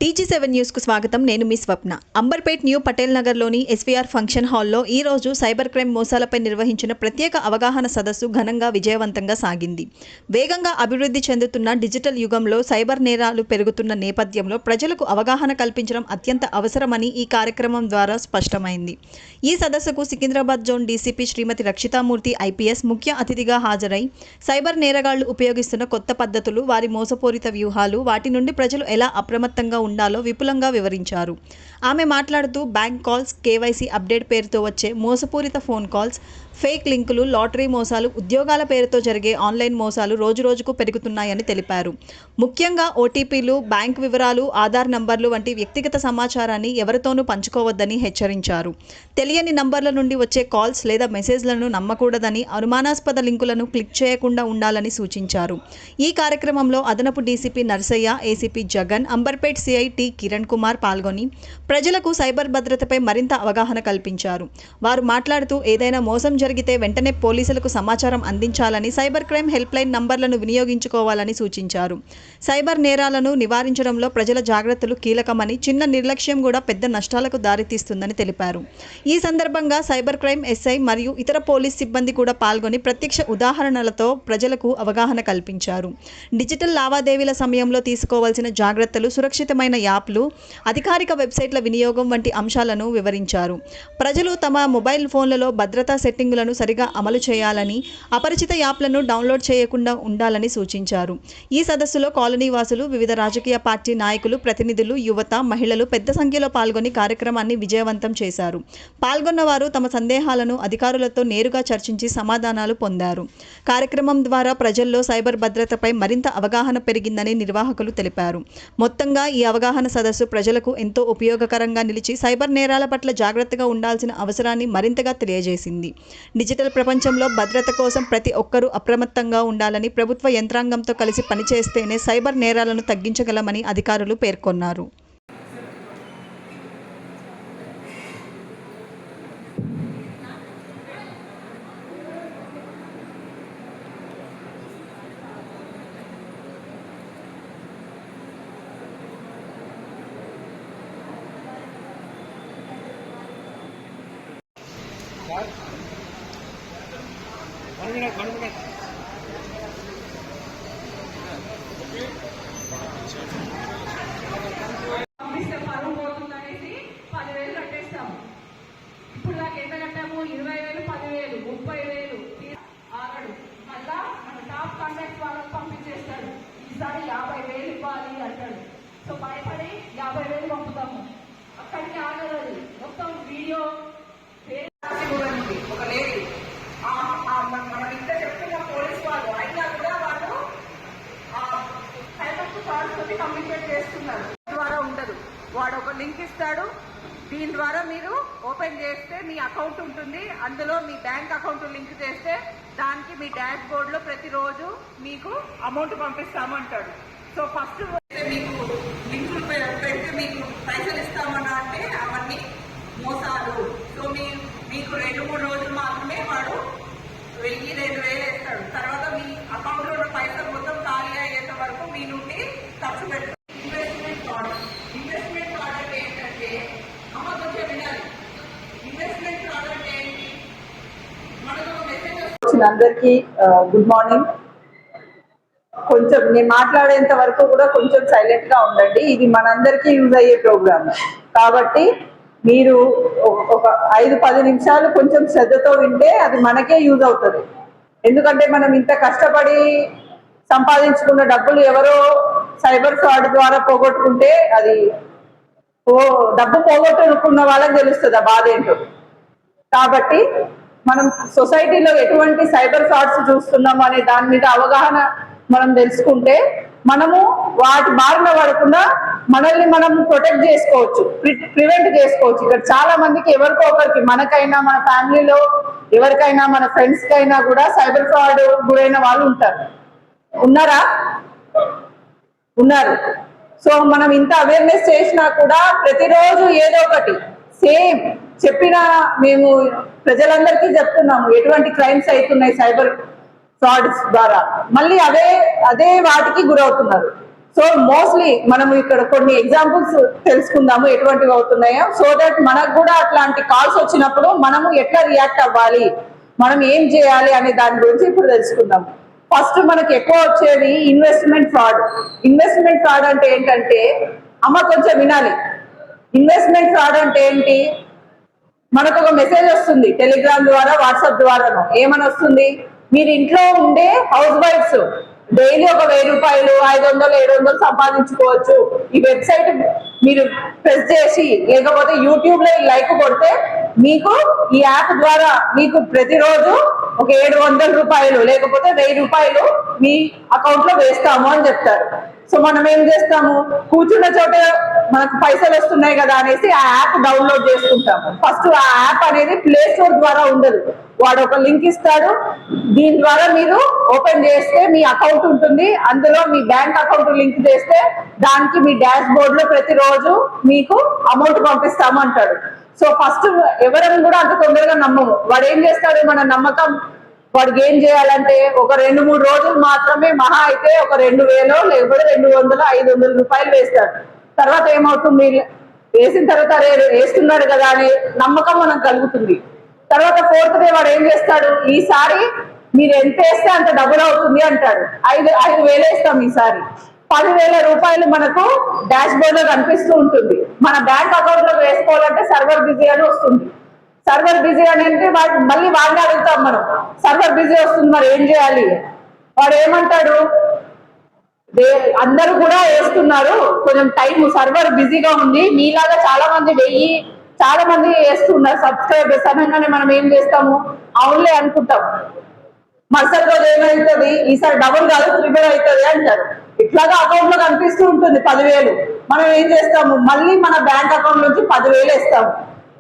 TG7 న్యూస్కు స్వాగతం. నేను మీ స్వప్న. అంబర్పేట్ న్యూ పటేల్ నగర్లోని ఎస్వీఆర్ ఫంక్షన్ హాల్లో ఈ రోజు సైబర్ క్రైమ్ మోసాలపై నిర్వహించిన ప్రత్యేక అవగాహన సదస్సు ఘనంగా విజయవంతంగా సాగింది. వేగంగా అభివృద్ధి చెందుతున్న డిజిటల్ యుగంలో సైబర్ నేరాలు పెరుగుతున్న నేపథ్యంలో ప్రజలకు అవగాహన కల్పించడం అత్యంత అవసరమని ఈ కార్యక్రమం ద్వారా స్పష్టమైంది. ఈ సదస్సుకు సికింద్రాబాద్ జోన్ డీసీపీ శ్రీమతి రక్షితామూర్తి ఐపీఎస్ ముఖ్య అతిథిగా హాజరై సైబర్ నేరగాళ్లు ఉపయోగిస్తున్న కొత్త పద్ధతులు, వారి మోసపూరిత వ్యూహాలు, వాటి నుండి ప్రజలు ఎలా అప్రమత్తంగా ఉండాలో విపులంగా వివరించారు. ఆమె మాట్లాడుతూ బ్యాంక్ కాల్స్, కేవైసీ అప్డేట్ పేరుతో వచ్చే మోసపూరిత ఫోన్ కాల్స్, ఫేక్ లింకులు, లాటరీ మోసాలు, ఉద్యోగాల పేరుతో జరిగే ఆన్లైన్ మోసాలు రోజురోజుకు పెరుగుతున్నాయని తెలిపారు. ముఖ్యంగా ఓటీపీలు, బ్యాంక్ వివరాలు, ఆధార్ నంబర్లు వంటి వ్యక్తిగత సమాచారాన్ని ఎవరితోనూ పంచుకోవద్దని హెచ్చరించారు. తెలియని నంబర్ల నుండి వచ్చే కాల్స్ లేదా మెసేజ్లను నమ్మకూడదని, అనుమానాస్పద లింకులను క్లిక్ చేయకుండా ఉండాలని సూచించారు. ఈ కార్యక్రమంలో అదనపు DCP Narsaiah, ACP Jagan, Amberpet CI T Kiran Kumar పాల్గొని ప్రజలకు సైబర్ భద్రతపై మరింత అవగాహన కల్పించారు. వారు మాట్లాడుతూ ఏదైనా మోసం జరిగితే వెంటనే పోలీసులకు సమాచారం అందించాలని, సైబర్ క్రైమ్ హెల్ప్ లైన్ నంబర్లను వినియోగించుకోవాలని సూచించారు. సైబర్ నేరాలను నివారించడంలో ప్రజల జాగ్రత్తలు కీలకమని, చిన్న నిర్లక్ష్యం కూడా పెద్ద నష్టాలకు దారితీస్తుందని తెలిపారు. ఈ సందర్భంగా సైబర్ క్రైమ్ ఎస్ఐ మరియు ఇతర పోలీస్ సిబ్బంది కూడా పాల్గొని ప్రత్యక్ష ఉదాహరణలతో ప్రజలకు అవగాహన కల్పించారు. డిజిటల్ లావాదేవీల సమయంలో తీసుకోవాల్సిన జాగ్రత్తలు, సురక్షితమైన యాప్లు, అధికారిక వెబ్సైట్ల వినియోగం వంటి అంశాలను వివరించారు. ప్రజలు తమ మొబైల్ ఫోన్లలో భద్రతా సెట్టింగులను సరిగా అమలు చేయాలని, అపరిచిత యాప్లను డౌన్లోడ్ చేయకుండా ఉండాలని సూచించారు. ఈ సదస్సులో కాలనీవాసులు, వివిధ రాజకీయ పార్టీ నాయకులు, ప్రతినిధులు, యువత, మహిళలు పెద్ద సంఖ్యలో పాల్గొని కార్యక్రమాన్ని విజయవంతం చేశారు. పాల్గొన్నవారు తమ సందేహాలను అధికారులతో నేరుగా చర్చించి సమాధానాలు పొందారు. కార్యక్రమం ద్వారా ప్రజల్లో సైబర్ భద్రతపై మరింత అవగాహన పెరిగిందని నిర్వాహకులు తెలిపారు. మొత్తంగా ఈ అవగాహన సదస్సు ప్రజలకు ఎంతో ఉపయోగకరంగా నిలిచి సైబర్ నేరాల పట్ల జాగ్రత్తగా ఉండాల్సిన అవసరాన్ని మరింతగా తెలియజేసింది. డిజిటల్ ప్రపంచంలో భద్రత కోసం ప్రతి ఒక్కరూ అప్రమత్తంగా ఉండాలని, ప్రభుత్వ యంత్రాంగంతో కలిసి పనిచేస్తేనే సైబర్ నేరాలను తగ్గించగలమని అధికారులు పేర్కొన్నారు. ఇప్పుడు దాకా ఎంత కట్టాము? 20,000, 10,000, 30,000 ఆగడు. మళ్ళా మన టాప్ కాంటాక్ట్ వాళ్ళకి పంపించేస్తాడు. ఈసారి 50,000 ఇవ్వాలి అంటాడు. సో భయపడి 50,000 పంపుతాము. అక్కడికి ఆగలేదు. మొత్తం వీడియో ఒక లేడీ మనం ఇంత చెప్తున్న పోలీస్ వాళ్ళు అయినా కూడా వాళ్ళు సైబర్ కాల్స్ తోటి కమ్యూనికేట్ చేస్తున్నారు. ద్వారా ఉండదు. వాడు ఒక లింక్ ఇస్తాడు. దీని ద్వారా మీరు ఓపెన్ చేస్తే మీ అకౌంట్ ఉంటుంది. అందులో మీ బ్యాంక్ అకౌంట్ లింక్ చేస్తే దానికి మీ డాష్ బోర్డ్ లో ప్రతిరోజు మీకు అమౌంట్ పంపిస్తాము అంటాడు. సో ఫస్ట్ మీకు లింకులు పెడితే మీకు పైసలు ఇస్తామన్నా అంటే అవన్నీ మోసాలు. సో మీకు 2-3 రోజులు మాత్రమే వాడు 1,000-2,000 వేస్తాడు. తర్వాత మీ అకౌంట్ లో ఉన్న పైసలు మొత్తం ఖాళీ అయ్యేంత వరకు మీ నుండి ఖర్చు పెడతాడు. ఇన్వెస్ట్మెంట్ ప్రోడక్ట్ ఏంటంటే అందరికీ గుడ్ మార్నింగ్. కొంచెం నేను మాట్లాడేంత వరకు కూడా కొంచెం సైలెంట్ గా ఉండండి. ఇది మనందరికీ యూజ్ అయ్యే ప్రోగ్రామ్ కాబట్టి మీరు ఒక 5-10 నిమిషాలు కొంచెం శ్రద్ధతో వింటే అది మనకే యూజ్ అవుతుంది. ఎందుకంటే మనం ఇంత కష్టపడి సంపాదించుకున్న డబ్బులు ఎవరో సైబర్ ఫ్రాడ్ ద్వారా పోగొట్టుకుంటే అది డబ్బు పోగొట్టుకున్న వాళ్ళకి తెలుస్తుంది ఆ బాధ ఏంటో. కాబట్టి మనం సొసైటీలో ఎటువంటి సైబర్ ఫ్రాడ్స్ చూస్తున్నాము అనే దాని మీద అవగాహన మనం తెలుసుకుంటే మనము వాటి బారిన పడకుండా మనల్ని మనం ప్రొటెక్ట్ చేసుకోవచ్చు, ప్రివెంట్ చేసుకోవచ్చు. ఇక్కడ చాలా మందికి ఎవరికో ఒకరికి, మనకైనా, మన ఫ్యామిలీలో ఎవరికైనా, మన ఫ్రెండ్స్ కైనా కూడా సైబర్ ఫ్రాడ్ గురైన వాళ్ళు ఉన్నారు. సో మనం ఇంత అవేర్నెస్ చేసినా కూడా ప్రతిరోజు ఏదో ఒకటి సేమ్ చెప్పిన మేము ప్రజలందరికీ చెప్తున్నాము ఎటువంటి క్రైమ్స్ అవుతున్నాయి సైబర్ ఫ్రాడ్స్ ద్వారా, మళ్ళీ అదే వాటికి గురవుతున్నారు. సో మోస్ట్లీ మనం ఇక్కడ కొన్ని ఎగ్జాంపుల్స్ తెలుసుకుందాము ఎటువంటివి అవుతున్నాయో, సో దట్ మనకు కూడా అట్లాంటి కాల్స్ వచ్చినప్పుడు మనము ఎట్లా రియాక్ట్ అవ్వాలి, మనం ఏం చేయాలి అనే దాని గురించి ఇప్పుడు తెలుసుకుందాం. ఫస్ట్ మనకి ఎక్కువ వచ్చేది ఇన్వెస్ట్మెంట్ ఫ్రాడ్. ఇన్వెస్ట్మెంట్ ఫ్రాడ్ అంటే ఏంటంటే, అమ్మ కొంచెం వినాలి. ఇన్వెస్ట్మెంట్ ఫ్రాడ్ అంటే ఏంటి, మనకు ఒక మెసేజ్ వస్తుంది టెలిగ్రామ్ ద్వారా, వాట్సాప్ ద్వారాను. ఏమని వస్తుంది, మీరు ఇంట్లో ఉండే హౌస్ వైఫ్స్ డైలీ ఒక 1000 రూపాయలు 500 700 సంపాదించుకోవచ్చు. ఈ వెబ్సైట్ మీరు ప్రెస్ చేసి లేకపోతే యూట్యూబ్ లో లైక్ కొడితే మీకు ఈ యాప్ ద్వారా మీకు ప్రతిరోజు ఒక 700 రూపాయలు లేకపోతే 1000 రూపాయలు మీ అకౌంట్ లో వేస్తాము అని చెప్తారు. సో మనం ఏం చేస్తాము, కూర్చున్న చోట మనకు పైసలు వస్తున్నాయి కదా అనేసి ఆ యాప్ డౌన్లోడ్ చేసుకుంటాము. ఫస్ట్ ఆ యాప్ అనేది ప్లే స్టోర్ ద్వారా ఉండదు, వాడు ఒక లింక్ ఇస్తాడు. దీని ద్వారా మీరు ఓపెన్ చేస్తే మీ అకౌంట్ ఉంటుంది, అందులో మీ బ్యాంక్ అకౌంట్ లింక్ చేస్తే దానికి మీ డాష్ బోర్డ్ లో ప్రతిరోజు మీకు అమౌంట్ పంపిస్తాము అంటాడు. సో ఫస్ట్ ఎవరైనా కూడా అంత తొందరగా నమ్మము. వాడు ఏం చేస్తాడు, మన నమ్మకం వాడికి ఏం చేయాలంటే ఒక 2-3 రోజులు మాత్రమే, మహా అయితే ఒక 2000 లేకపోతే 200-500 రూపాయలు వేస్తాడు. తర్వాత ఏమవుతుంది, వేసిన తర్వాత వేస్తున్నాడు కదా అని నమ్మకం మనకు కలుగుతుంది. తర్వాత 4th డే వాడు ఏం చేస్తాడు, ఈసారి మీరు ఎంత వేస్తే అంత డబుల్ అవుతుంది అంటాడు. 5,000 వేస్తాం ఈసారి. 10,000 రూపాయలు మనకు డాష్ బోర్డ్ లో కనిపిస్తూ ఉంటుంది. మన బ్యాంక్ అకౌంట్ లో వేసుకోవాలంటే సర్వర్ బిజీ అని వస్తుంది. సర్వర్ బిజీ అని అంటే మళ్ళీ వాడిని అడుగుతాం మనం, సర్వర్ బిజీ వస్తుంది మరి ఏం చేయాలి. వాడు ఏమంటాడు, అందరూ కూడా వేస్తున్నారు, కొంచెం టైం సర్వర్ బిజీగా ఉంది, మీలాగా చాలా మంది చాలా మంది వేస్తున్నారు సబ్స్క్రైబర్స్ అనగానే మనం ఏం చేస్తాము, అవునులే అనుకుంటాం. మరుసటి రోజు ఏమవుతుంది, ఈసారి డబుల్ కాదు 3 అవుతుంది అంటారు. ఇట్లాగా అకౌంట్ లో కనిపిస్తూ ఉంటుంది 10,000. మనం ఏం చేస్తాము, మళ్ళీ మన బ్యాంక్ అకౌంట్ నుంచి 10,000 వేస్తాము.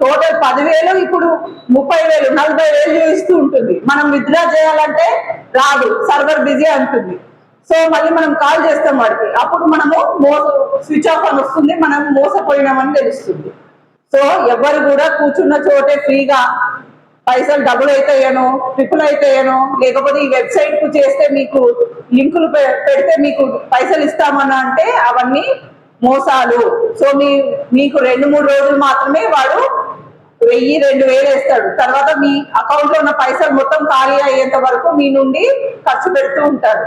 టోటల్ 10,000 ఇప్పుడు 30,000 40,000 చూపిస్తూ ఉంటుంది. మనం విత్డ్రా చేయాలంటే రాదు, సర్వర్ బిజీ అంటుంది. సో మళ్ళీ మనం కాల్ చేస్తాం వాడికి, అప్పుడు మనము స్విచ్ ఆఫ్ అని వస్తుంది, మనం మోసపోయినామని తెలుస్తుంది. సో ఎవరు కూడా కూర్చున్న చోటే ఫ్రీగా పైసలు డబుల్ అవుతాయనో ట్రిపుల్ అవుతాయనో లేకపోతే ఈ వెబ్సైట్ కు చేస్తే మీకు లింకులు పెడితే మీకు పైసలు ఇస్తామన్నా అంటే అవన్నీ మోసాలు. సో మీకు 2-3 రోజులు మాత్రమే వాడు 1000-2000 వేస్తాడు. తర్వాత మీ అకౌంట్ లో ఉన్న పైసలు మొత్తం ఖాళీ అయ్యేంత వరకు మీ నుండి ఖర్చు పెడుతూ ఉంటారు.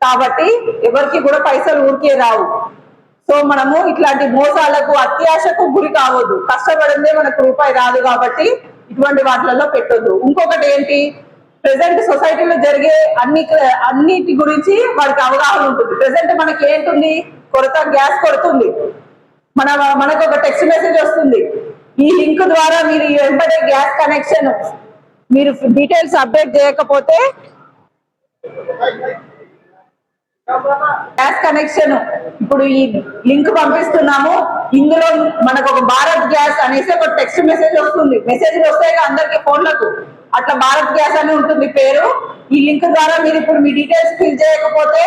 కాబట్టి ఎవరికి కూడా పైసలు ఊరికే రావు. సో మనము ఇట్లాంటి మోసాలకు అత్యాశకు గురి కావద్దు. కష్టపడిందే మనకు రూపాయి రాదు కాబట్టి ఇటువంటి వాటిలలో పెట్టొద్దు. ఇంకొకటి ఏంటి, ప్రెసెంట్ సొసైటీలో జరిగే అన్నిటి గురించి వాడికి అవగాహన ఉంటుంది. ప్రెసెంట్ మనకి ఏంటుంది, గ్యాస్ కొడుతుంది, మనకు ఒక టెక్స్ట్ మెసేజ్ వస్తుంది, ఈ లింక్ ద్వారా మీరు వెంబడే గ్యాస్ కనెక్షన్ మీరు డీటెయిల్స్ అప్డేట్ చేయకపోతే గ్యాస్ కనెక్షన్ ఇప్పుడు ఈ లింక్ పంపిస్తున్నాము, ఇందులో మనకు ఒక భారత్ గ్యాస్ అనేసి ఒక టెక్స్ట్ మెసేజ్ వస్తుంది. మెసేజ్ వస్తాయి అందరికి ఫోన్లకు, అట్లా భారత్ గ్యాస్ అని ఉంటుంది పేరు. ఈ లింక్ ద్వారా మీరు ఇప్పుడు మీ డీటెయిల్స్ ఫిల్ చేయకపోతే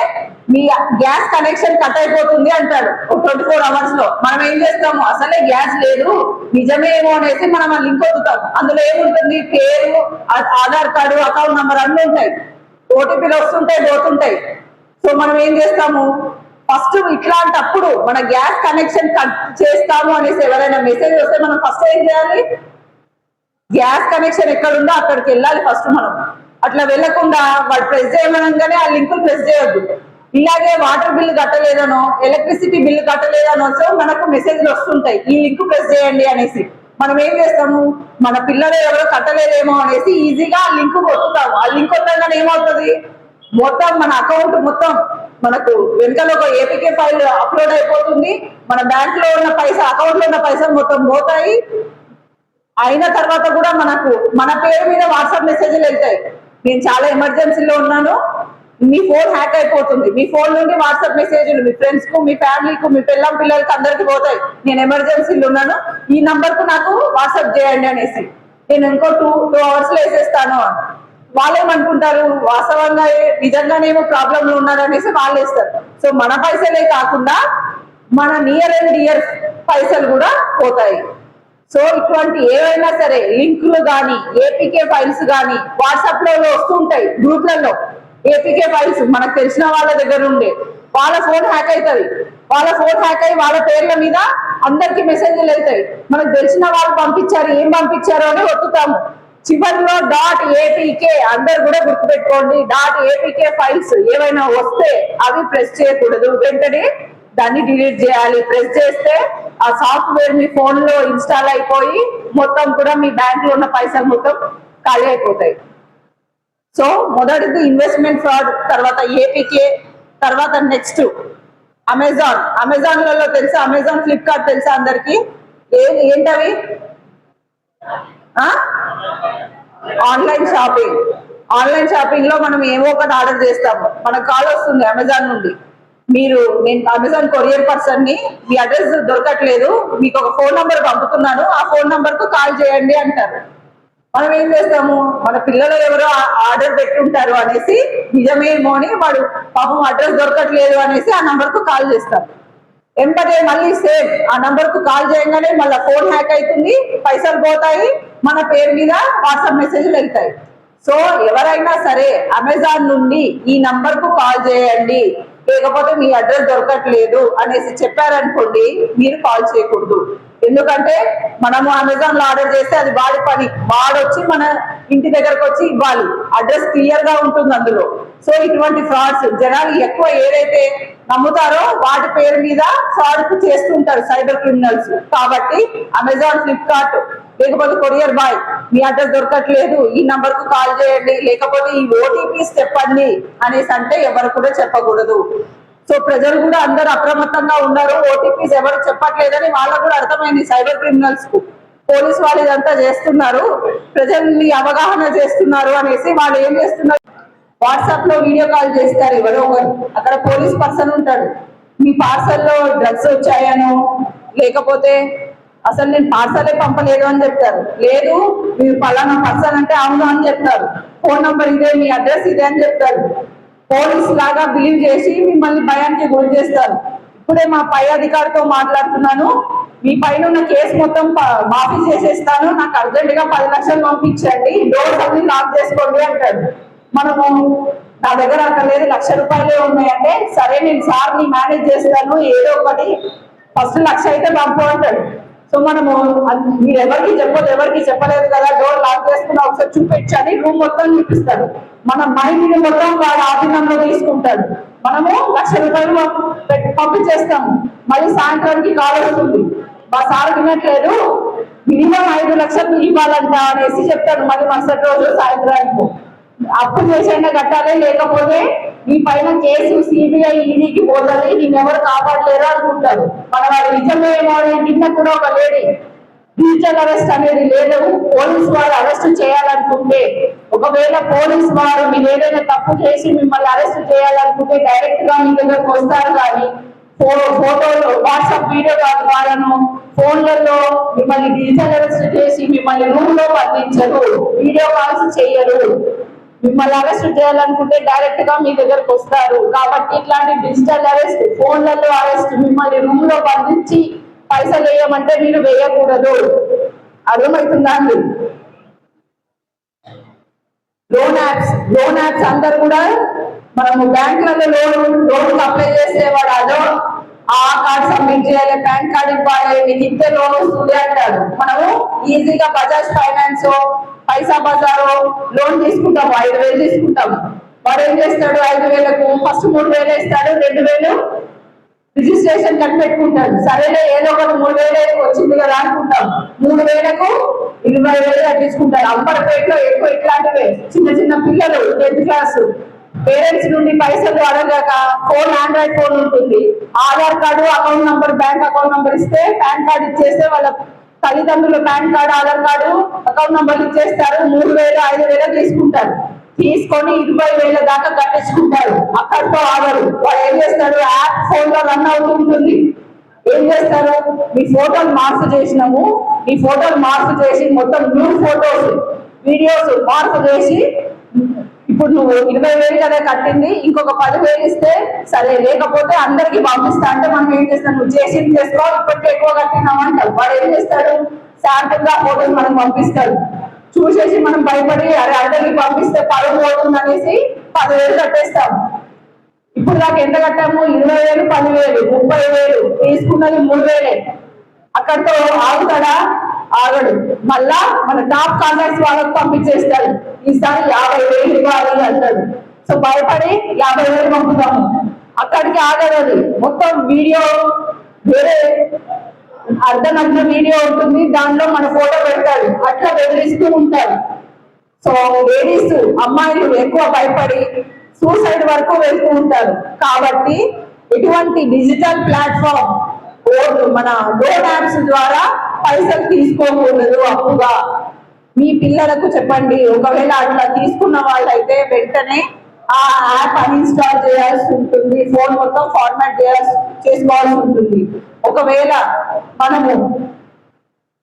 మీ గ్యాస్ కనెక్షన్ కట్ అయిపోతుంది అంటాడు 24 hours లో. మనం ఏం చేస్తాము, అసలే గ్యాస్ లేదు నిజమేమో అనేసి మనం ఆ లింక్ వదులుతాం. అందులో ఏముంటుంది, పేరు, ఆధార్ కార్డు, అకౌంట్ నంబర్ అన్నీ ఉంటాయి, ఓటీపీలు వస్తుంటాయి పోతుంటాయి. సో మనం ఏం చేస్తాము, ఫస్ట్ ఇట్లాంటప్పుడు మన గ్యాస్ కనెక్షన్ కట్ చేస్తాము అనేసి ఎవరైనా మెసేజ్ వస్తే మనం ఫస్ట్ ఏం చేయాలి, గ్యాస్ కనెక్షన్ ఎక్కడుందో అక్కడికి వెళ్ళాలి ఫస్ట్ మనం. అట్లా వెళ్లకుండా వాడు ప్రెస్ చేయమనగానే ఆ లింకులు ప్రెస్ చేయొద్దు. ఇలాగే వాటర్ బిల్లు కట్టలేదనో ఎలక్ట్రిసిటీ బిల్లు కట్టలేదనో సో మనకు మెసేజ్లు వస్తుంటాయి, ఈ లింక్ ప్రెస్ చేయండి అనేసి. మనం ఏం చేస్తాము, మన పిల్లలు ఎవరో కట్టలేదేమో అనేసి ఈజీగా ఆ లింక్ కొట్టుతాము. ఆ లింక్ కొట్టగానే ఏమవుతుంది, మొత్తం మన అకౌంట్ మొత్తం మనకు వెనుకలో ఒక ఏపీకే ఫైల్ అప్లోడ్ అయిపోతుంది. మన బ్యాంక్ లో ఉన్న అకౌంట్ లో ఉన్న పైసలు మొత్తం పోతాయి. అయిన తర్వాత కూడా మనకు మన పేరు మీద వాట్సాప్ మెసేజ్లు వెళ్తాయి, నేను చాలా ఎమర్జెన్సీలో ఉన్నాను, మీ ఫోన్ హ్యాక్ అయిపోతుంది, మీ ఫోన్ నుండి వాట్సాప్ మెసేజ్లు మీ ఫ్రెండ్స్ కు, మీ ఫ్యామిలీకు, మీ పిల్లలకి అందరికి పోతాయి, నేను ఎమర్జెన్సీలో ఉన్నాను, ఈ నంబర్ కు నాకు వాట్సాప్ చేయండి అనేసి. నేను ఇంకో 2 hours లో వేసేస్తాను. వాళ్ళేమనుకుంటారు, వాస్తవంగా నిజంగానేమో ప్రాబ్లంలో ఉన్నారనేసి వాళ్ళు వేస్తారు. సో మన పైసలే కాకుండా మన నియర్ అండ్ డియర్ పైసలు కూడా పోతాయి. సో ఇటువంటి ఏవైనా సరే లింకులు కానీ ఏపీకే ఫైల్స్ కానీ వాట్సాప్ లో వస్తుంటాయి గ్రూప్లలో. ఏపీకే ఫైల్స్ మనకు తెలిసిన వాళ్ళ దగ్గర ఉండే వాళ్ళ ఫోన్ హ్యాక్ అవుతుంది. వాళ్ళ ఫోన్ హ్యాక్ అయ్యి వాళ్ళ పేర్ల మీద అందరికి మెసేజ్లు వెళ్తాయి. మనకు తెలిసిన వాళ్ళు పంపించారు, ఏం పంపించారు అని ఒత్తుతాము. చివరిలో .apk అందరు కూడా గుర్తుపెట్టుకోండి. .apk ఫైల్స్ ఏమైనా వస్తే అవి ప్రెస్ చేయకూడదు, వెంటనే దాన్ని డిలీట్ చేయాలి. ప్రెస్ చేస్తే ఆ సాఫ్ట్వేర్ మీ ఫోన్ లో ఇన్స్టాల్ అయిపోయి మొత్తం కూడా మీ బ్యాంక్ లో ఉన్న పైసలు మొత్తం ఖాళీ అయిపోతాయి. సో మొదటిది ఇన్వెస్ట్మెంట్ ఫ్రాడ్, తర్వాత ఏపీకే, తర్వాత నెక్స్ట్ అమెజాన్లలో తెలుసా? అమెజాన్, ఫ్లిప్కార్ట్ తెలుసా అందరికి? ఏంటవి? Online shopping. ఆన్లైన్ షాపింగ్ లో మనం ఏమో ఒకటి ఆర్డర్ చేస్తాము, మనకు కాల్ వస్తుంది అమెజాన్ నుండి, నేను అమెజాన్ కొరియర్ పర్సన్ ని, మీ అడ్రస్ దొరకట్లేదు, మీకు ఒక ఫోన్ నంబర్ పంపుతున్నాను, ఆ ఫోన్ నంబర్ కు కాల్ చేయండి అంటారు. మనం ఏం చేస్తాము, మన పిల్లలు ఎవరో ఆర్డర్ పెట్టుంటారు అనేసి నిజమేమో అని వాడు పాపం అడ్రస్ దొరకట్లేదు అనేసి ఆ నంబర్ కు కాల్ చేస్తాం. వెంటనే మళ్ళీ సేమ్ ఆ నంబర్ కు కాల్ చేయగానే మళ్ళీ ఫోన్ హ్యాక్ అవుతుంది, పైసలు పోతాయి, మన పేరు మీద వాట్సాప్ మెసేజ్లు వెళ్తాయి. సో ఎవరైనా సరే అమెజాన్ నుండి ఈ నంబర్ కు కాల్ చేయండి, లేకపోతే మీ అడ్రస్ దొరకట్లేదు అనేసి చెప్పారనుకోండి, మీరు కాల్ చేయకూడదు. ఎందుకంటే మనము అమెజాన్ లో ఆర్డర్ చేస్తే అది వాడి పని, వాడొచ్చి మన ఇంటి దగ్గరకు వచ్చి ఇవ్వాలి, అడ్రస్ క్లియర్ గా ఉంటుంది అందులో. సో ఇటువంటి ఫ్రాడ్స్ జనాలు ఎక్కువ ఏదైతే నమ్ముతారో వాటి పేరు మీద ఫ్రాడ్ చేస్తుంటారు సైబర్ క్రిమినల్స్. కాబట్టి అమెజాన్, ఫ్లిప్కార్ట్, లేకపోతే కొరియర్ బాయ్ మీ అడ్రస్ దొరకట్లేదు, ఈ నంబర్ కు కాల్ చేయండి, లేకపోతే ఈ ఓటీపీస్ చెప్పండి అనేసి అంటే ఎవరు కూడా చెప్పకూడదు. సో ప్రజలు కూడా అందరూ అప్రమత్తంగా ఉన్నారు. ఓటీపీస్ ఎవరు చెప్పట్లేదని వాళ్ళకు కూడా అర్థమైంది సైబర్ క్రిమినల్స్ కు. పోలీస్ వాళ్ళు ఇదంతా చేస్తున్నారు, ప్రజల్ని అవగాహన చేస్తున్నారు అనేసి వాళ్ళు ఏం చేస్తున్నారు, వాట్సాప్ లో వీడియో కాల్ చేస్తారు ఎవరో ఒకరు, అక్కడ పోలీస్ పర్సన్ ఉంటాడు, మీ పార్సల్లో డ్రగ్స్ వచ్చాయనో, లేకపోతే అసలు నేను పార్సలే పంపలేదు అని చెప్తారు, లేదు మీరు పలానా పర్సన్ అంటే అవును అని చెప్తారు, ఫోన్ నంబర్ ఇదే, మీ అడ్రస్ ఇదే అని చెప్తారు. పోలీస్ లాగా బిలీవ్ చేసి మిమ్మల్ని భయానికి గురి చేస్తారు. ఇప్పుడే మా పై అధికారితో మాట్లాడుతున్నాను, మీ పైన ఉన్న కేసు మొత్తం మాఫీ చేసేస్తాను, నాకు అర్జెంట్ గా 10 లక్షలు పంపించండి, డోర్స్ అన్ని లాక్ చేసుకోండి అంటాడు. మనము నా దగ్గర అక్కడ లేదు, ₹1,00,000 ఉన్నాయంటే సరే నేను సార్ని మేనేజ్ చేస్తాను, ఏదో ఒకటి ఫస్ట్ 1,00,000 అయితే పంపు అంటాడు. సో మనము మీరు ఎవరికి చెప్పలేదు కదా, డోర్ లాక్ చేసుకున్నా ఒకసారి చూపించని రూమ్ మొత్తం చూపిస్తాడు, మన మైండ్ మొత్తం వాడు ఆధీనంలో తీసుకుంటాడు. మనము ₹1,00,000 పంపించేస్తాము, మళ్ళీ సాయంత్రానికి కాల్ వస్తుంది, మా సార్ వినట్లేదు, మినిమం 5 లక్షలు ఇవ్వాలంట అనేసి చెప్తాడు. మళ్ళీ మరుసటి రోజు సాయంత్రానికి అప్పు చేసైనా కట్టాలి, లేకపోతే మీ పైన కేసు సిబిఐ ఈడీకి పోతుంది, నేను ఎవరు కాపాడలేరు అనుకుంటారు. మన వాడు నిజమేమో నిన్న కూడా ఒక లేడీ డిజిటల్ అరెస్ట్ అనేది లేదు, పోలీస్ వారు అరెస్ట్ చేయాలనుకుంటే, ఒకవేళ పోలీస్ వారు మీరు ఏదైనా తప్పు చేసి మిమ్మల్ని అరెస్ట్ చేయాలనుకుంటే డైరెక్ట్ గా మీ దగ్గరకు వస్తారు, కానీ ఫోటోలు వాట్సాప్ వీడియో కాల్ ద్వారాను ఫోన్లలో మిమ్మల్ని డిజిటల్ అరెస్ట్ చేసి మిమ్మల్ని రూమ్ లో పంపించరు, వీడియో కాల్స్ చేయరు. మిమ్మల్ని అరెస్ట్ చేయాలనుకుంటే డైరెక్ట్ గా మీ దగ్గరకు వస్తారు. కాబట్టి ఇట్లాంటి డిజిటల్ అరెస్ట్, ఫోన్లలో అరెస్ట్, మిమ్మల్ని రూమ్ లో బంధించి పైసలు వేయమంటే మీరు వేయకూడదు. అర్థమవుతుందా అండి? లోన్ యాప్స్ అందరు కూడా మనము బ్యాంకులలో లోన్ అప్లై చేస్తే వాడు అదో ఆ కార్డ్ సబ్మిట్ చేయాలి, పాన్ కార్డ్ ఇవ్వాలి, మీకు ఇంతే లోన్ వస్తుంది అంటాడు. మనము ఈజీగా బజాజ్ ఫైనాన్స్, పైసా బజారో లోన్ తీసుకుంటాము, 5,000 తీసుకుంటాము. వాడు ఏం చేస్తాడు, 5,000కు ఫస్ట్ 3,000 ఇస్తాడు, 2,000 రిజిస్ట్రేషన్ కట్టి పెట్టుకుంటాడు. సరేలే ఏదో ఒకటి 3,000 వచ్చింది కదా అనుకుంటాం, 3,000కు 20,000 కట్టించుకుంటాడు. అంబర్పేటలో ఎక్కువ ఇట్లాంటివే, చిన్న పిల్లలు 10th క్లాస్ పేరెంట్స్ నుండి పైసలు అడగక, ఫోన్ ఆండ్రాయిడ్ ఫోన్ ఉంటుంది, Aadhaar card, account number, bank account number ఇస్తే పాన్ కార్డు ఇచ్చేస్తే వాళ్ళ తల్లిదండ్రులు pan card, Aadhaar card, account number ఇచ్చేస్తారు. 3,000 5,000 తీసుకుంటారు, తీసుకొని 20,000 దాకా కట్టించుకుంటారు. అక్కడితో ఆగరు. వాడు ఏం చేస్తాడు, యాప్ ఫోన్ లో రన్ అవుతుంటుంది, ఏం చేస్తారు, మీ ఫోటోలు మార్పు చేసినాము, ఈ ఫోటోలు మార్పు చేసి మొత్తం న్యూ ఫోటోస్ వీడియోస్ మార్పు చేసి, ఇప్పుడు నువ్వు 20,000 కదా కట్టింది, ఇంకొక 10,000 ఇస్తే సరే, లేకపోతే అందరికి పంపిస్తా అంటే మనం ఏం చేస్తాం, నువ్వు చేసింది చేసుకో, ఇప్పటికే ఎక్కువ కట్టినావు అంటావు. వాడు ఏం చేస్తాడు, శాంపుల్ గా ఫోటోలు మనకు పంపిస్తాడు. చూసేసి మనం భయపడి అరే అందరికి పంపిస్తే పరువు పోతుంది అనేసి 10,000 కట్టేస్తాం. ఇప్పుడు దాకా ఎంత కట్టాము? 20,000, 10,000, 30,000, తీసుకున్నది 3,000. అక్కడితో ఆగుతాడా? ఆగడు. మళ్ళా మన టాప్ కాంట్రాక్ట్స్ వాళ్ళకు పంపించేస్తాడు. ఈసారి 50,000 ఇవ్వాలి అంటాడు. సో భయపడి 50,000 పంపుతాము. అక్కడికి ఆగదు. అది మొత్తం వీడియో, వేరే అర్ధనగ్న వీడియో ఉంటుంది, దానిలో మన ఫోటో పెడతాడు. అట్లా బెదిరిస్తూ ఉంటాడు. సో లేడీస్, అమ్మాయిలు ఎక్కువ భయపడి సూసైడ్ వరకు వెళ్తూ ఉంటారు. కాబట్టి ఇటువంటి డిజిటల్ ప్లాట్ఫామ్, మన లోన్ యాప్స్ ద్వారా పైసలు తీసుకోకూడదు అప్పుగా. మీ పిల్లలకు చెప్పండి. ఒకవేళ అట్లా తీసుకున్న వాళ్ళైతే వెంటనే ఆ యాప్ అన్ఇన్స్టాల్ చేయాల్సి ఉంటుంది, ఫోన్ మొత్తం ఫార్మాట్ చేసుకోవాల్సి ఉంటుంది. ఒకవేళ మనము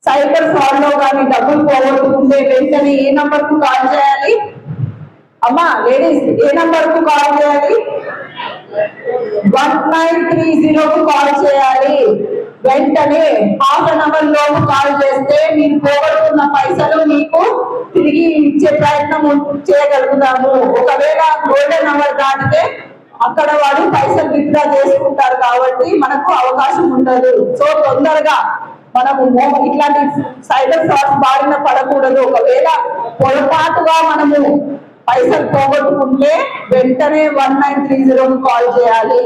సైబర్ ఫ్రాడ్ లో కానీ డబ్బులు పోగొట్టుకుంటే వెంటనే ఏ నంబర్ కు కాల్ చేయాలి? అమ్మా లేడీస్, ఏ నంబర్ కు కాల్ చేయాలి? 1930 కు కాల్ చేయాలి. వెంటనే హాఫ్ అన్ అవర్ లోపు కాల్ చేస్తే మీరు పోగొట్టుకున్న పైసలు మీకు తిరిగి ఇచ్చే ప్రయత్నం చేయగలుగుతాము. ఒకవేళ గోల్డెన్ అవర్ దాటితే అక్కడ వాడు పైసలు విత్డ్రా చేసుకుంటారు. కాబట్టి మనకు అవకాశం ఉండదు. సో తొందరగా మనము ఇట్లాంటి సైబర్ ఫ్రాడ్స్ బారిన పడకూడదు. ఒకవేళ పొరపాటుగా మనము పైసలు పోగొట్టుకుంటే వెంటనే 1930 కాల్ చేయాలి.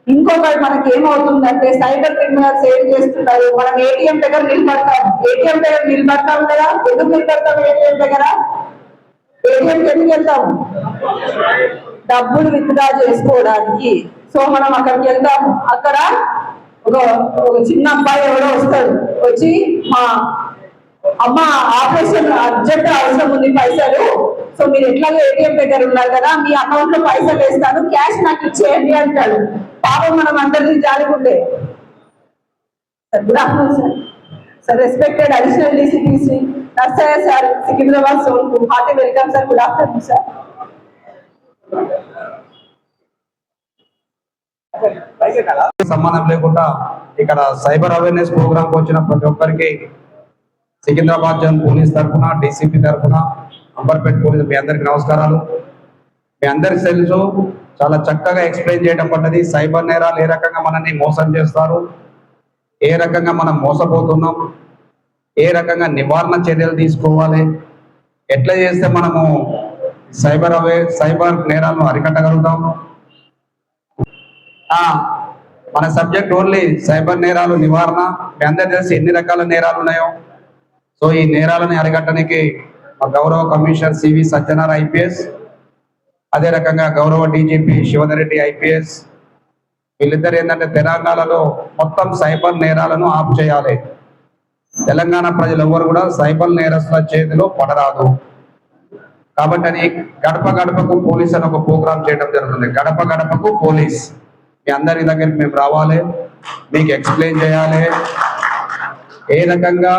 ఇంకొకటి మనకి ఏమవుతుందంటే సైబర్ క్రిమినల్స్ ఏం చేస్తుంటారు? మనం ఏటీఎం దగ్గర నిలబడతాం కదా. ఎందుకు నిలబడతాం? ఏటీఎం దగ్గర ఏటీఎంకి ఎందుకు వెళ్తాము? డబ్బులు విత్డ్రా చేసుకోవడానికి. సో మనం అక్కడికి వెళ్తాము. అక్కడ ఒక చిన్న అబ్బాయి ఎవరో వస్తాడు. వచ్చి, మా అమ్మ ఆపరేషన్ అర్జెంట్ అవసరం ఉంది పైసలు, సో మీరు ఎట్లాగో ఏటీఎం దగ్గర ఉన్నారు కదా, మీ అకౌంట్ లో పైసలు వేస్తాను, క్యాష్ నాకు ఇచ్చేయండి అంటాడు. పాపం మనం అందరినీ జాలిగుండే. Good afternoon sir. Sir respected additional DCP Shri Narsaiah sir, Secunderabad Sonpur, hearty welcome sir. Good afternoon sir. సంబంధం లేకుండా ఇక్కడ సైబర్ అవేర్నెస్ ప్రోగ్రామ్ వచ్చిన ప్రతి ఒక్కరికి సికింద్రాబాద్ జోన్ పోలీస్ తరఫున, డీసీపీ తరఫున, అంబర్పేట పోలీస్, మీ అందరికి నమస్కారాలు. మీ అందరికి తెలుసు, చాలా చక్కగా ఎక్స్ప్లెయిన్ చేయడం పడ్డది. సైబర్ నేరాలు ఏ రకంగా మనల్ని మోసం చేస్తారు, ఏ రకంగా మనం మోసపోతున్నాం, ఏ రకంగా నివారణ చర్యలు తీసుకోవాలి, ఎట్లా చేస్తే మనము సైబర్ నేరాలను అరికట్టగలుగుతాం. మన సబ్జెక్ట్ ఓన్లీ సైబర్ నేరాలు నివారణ. మీ అందరికీ తెలిసి ఎన్ని రకాల నేరాలు ఉన్నాయో. సో ఈ నేరాలను అరికట్టడానికి మా గౌరవ కమిషనర్ సివి సత్యనారాయణ ఐపీఎస్, అదే రకంగా గౌరవ డీజీపీ శివధరెడ్డి ఐపీఎస్, వీళ్ళిద్దరు ఏంటంటే తెలంగాణలో మొత్తం సైబర్ నేరాలను ఆఫ్ చేయాలి. తెలంగాణ ప్రజలు ఎవరు కూడా సైబర్ నేరస్తుల చేతిలో పడరాదు. కాబట్టి అని గడప గడపకు పోలీస్ అని ఒక ప్రోగ్రామ్ చేయడం జరుగుతుంది. గడప గడపకు పోలీస్. మీ అందరి దగ్గరికి మేము రావాలి, మీకు ఎక్స్ప్లెయిన్ చేయాలి ఏ రకంగా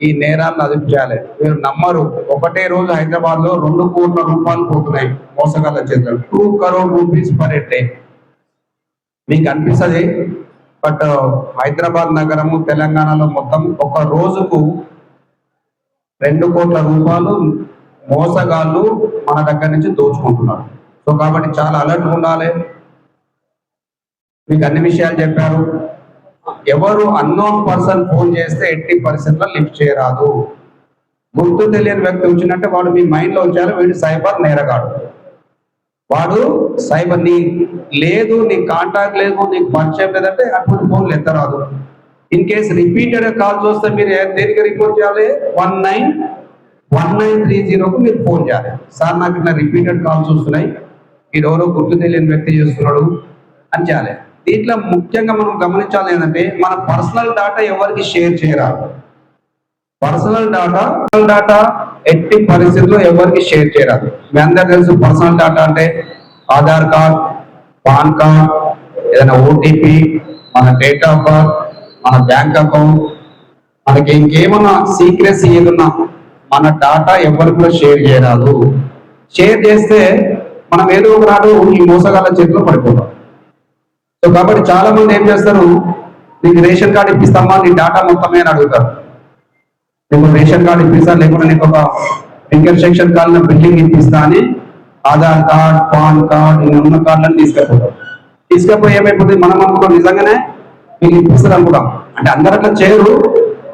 ఈ నేరాలను అదుపు చేయాలి. మీరు నమ్మరు, ఒకటే రోజు హైదరాబాద్ లో 2 కోట్ల రూపాయలు పోతున్నాయి మోసగాళ్ళ చేతులు. 2 crore rupees per day. మీకు అనిపిస్తుంది, బట్ హైదరాబాద్ నగరము తెలంగాణలో మొత్తం ఒక రోజుకు 2 కోట్ల రూపాయలు మోసగాళ్ళు మన దగ్గర నుంచి దోచుకుంటున్నారు. సో కాబట్టి చాలా అలర్ట్ ఉండాలి. మీకు అన్ని విషయాలు చెప్పారు. ఎవరు అన్నోన్ పర్సన్ ఫోన్ చేస్తే 80% లిఫ్ట్ చేయరాదు. గుర్తు తెలియని వ్యక్తి వచ్చినట్టే వాడు మీ మైండ్ లో ఉంచాలి, వీడు సైబర్ నేరగాడు, వాడు సైబర్ లేదు, నీకు కాంటాక్ట్ లేదు, నీకు పరిచయం లేదంటే అటువంటి ఫోన్లు ఎత్తరాదు. ఇన్ కేసు రిపీటెడ్ కాల్స్ వస్తే మీరు దేనికి రిపోర్ట్ చేయాలి? 1930కు మీరు ఫోన్ చేయాలి. సార్ నాకు ఇట్లా రిపీటెడ్ కాల్స్ వస్తున్నాయి, ఎవరో గుర్తు తెలియని వ్యక్తి చేస్తున్నాడు అని చేయాలి. దీంట్లో ముఖ్యంగా మనం గమనించాలి ఏంటంటే మన పర్సనల్ డాటా ఎవరికి షేర్ చేయరాదు. పర్సనల్ డాటా ఎట్టి పరిస్థితుల్లో ఎవరికి షేర్ చేయరాదు. మీ అందరికీ తెలుసు పర్సనల్ డాటా అంటే ఆధార్ కార్డ్, పాన్ కార్డ్, ఏదైనా ఓటీపీ, మన డేట్ ఆఫ్ బర్త్, మన బ్యాంక్ అకౌంట్, మనకి ఇంకేమన్నా సీక్రెసీ ఏదన్నా మన డాటా ఎవరికి కూడా షేర్ చేయరాదు. షేర్ చేస్తే మనం ఏదో ఒక నాడు ఈ మోసగాళ్ళ చేతిలో పడిపోతాం. సో కాబట్టి చాలా మంది ఏం చేస్తారు, నీకు రేషన్ కార్డు ఇప్పిస్తామా, నీ డాటా మొత్తమే అని అడుగుతారు. నీకు రేషన్ కార్డు ఇప్పిస్తా, లేకుంటే నీకు ఒక ఇంటర్ సెక్షన్ కాలిన బిల్డింగ్ ఇప్పిస్తా అని ఆధార్ కార్డ్, పాన్ కార్డ్, ఇలా ఉన్న కార్డులను తీసుకెళ్ళిపోతారు. తీసుకపోయి ఏమైపోతుంది, మనం అనుకుంటాం నిజంగానే వీళ్ళు ఇప్పిస్తారు అనుకుంటాం. అంటే అందరు అట్లా చేయరు.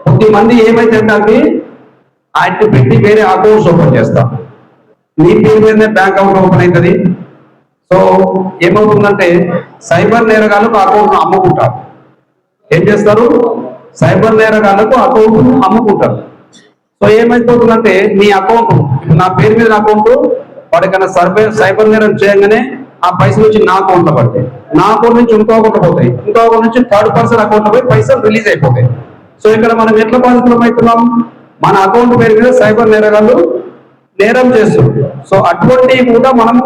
కొద్దిమంది ఏమైతే అవి ఆయన పెట్టి వేరే అకౌంట్స్ ఓపెన్ చేస్తాం. నీ పేరు మీదనే బ్యాంక్ అకౌంట్ ఓపెన్ అవుతుంది. సో ఏమవుతుందంటే సైబర్ నేరగాళ్ళకు అకౌంట్ అమ్ముకుంటారు. ఏం చేస్తారు, సైబర్ నేరగాళ్ళకు అకౌంట్ అమ్ముకుంటారు. సో ఏమైపోతుందంటే మీ అకౌంట్, నా పేరు మీద అకౌంట్ వాడికన్నా సైబర్ నేరం చేయగానే ఆ పైసలు వచ్చి నా అకౌంట్లో పడతాయి. నా అకౌంట్ నుంచి ఇంకో అకౌంట్ పోతాయి, ఇంకో అకౌంట్ నుంచి థర్డ్ పర్సన్ అకౌంట్లో పోయి పైసలు రిలీజ్ అయిపోతాయి. సో ఇక్కడ మనం ఎట్లా బాధితులం అవుతున్నాం, మన అకౌంట్ పేరు మీద సైబర్ నేరగాళ్ళు నేరం చేస్తుంది. సో అటువంటివి కూడా మనము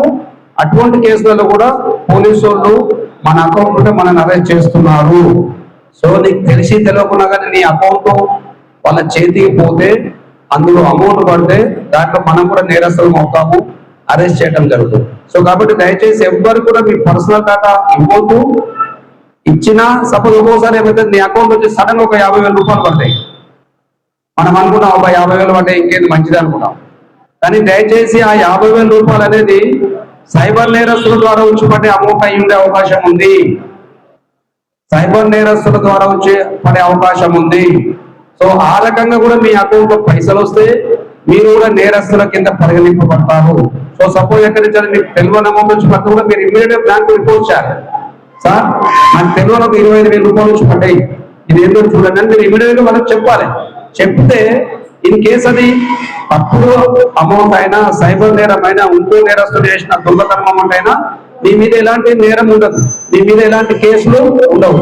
అటువంటి కేసులలో కూడా పోలీసు వాళ్ళు మన అకౌంట్ ఉంటే మనల్ని అరెస్ట్ చేస్తున్నారు. సో నీకు తెలిసి తెలియకుండా కానీ నీ అకౌంట్ వాళ్ళ చేతికి పోతే అందులో అమౌంట్ పడితే దాంట్లో మనం కూడా నేరస్తులం అవుతాము, అరెస్ట్ చేయడం జరుగుతుంది. సో కాబట్టి దయచేసి ఎవ్వరు కూడా మీ పర్సనల్ డేటా ఇవ్వద్దు. ఇచ్చినా సపోజ్ ఒక్కోసారి ఏమైతే నీ అకౌంట్ వచ్చి సడన్ ఒక 50,000 రూపాయలు పడతాయి. మనం అనుకున్నాం ఒక 50,000 పడ్డాయి ఇంకేంది మంచిది అనుకున్నాం. కానీ దయచేసి ఆ 50,000 రూపాయలు అనేది సైబర్ నేరస్తుల ద్వారా వచ్చి పడే అమౌంట్ అయి ఉండే అవకాశం ఉంది. సైబర్ నేరస్తుల ద్వారా వచ్చే పడే అవకాశం ఉంది. సో ఆ రకంగా కూడా మీ అకౌంట్ లో పైసలు వస్తే మీరు కూడా నేరస్తుల కింద పరిగణింపబడతారు. సో సపోజ్ ఎక్కడి నుంచి మీకు తెలియని అమౌంట్ వచ్చి పడితే కూడా మీరు ఇమీడియట్ బ్యాంక్ రిపోర్ట్ చేయాలి. సార్ నాకు తెలియని ఒక 25,000 రూపాయలు వచ్చి పడ్డాయి, ఇది ఏంటో చూడండి అని మీరు ఇమీడియట్ గా వాళ్ళకి చెప్పాలి. చెప్తే ఇన్ కేసు అది తప్పుడు అమౌంట్ అయినా, సైబర్ నేరం అయినా, ఇంకో నేరస్తులు చేసిన దొంగతనం అమౌంట్ అయినా మీ మీద ఎలాంటి నేరం ఉండదు, మీ మీద ఎలాంటి కేసులు ఉండవు.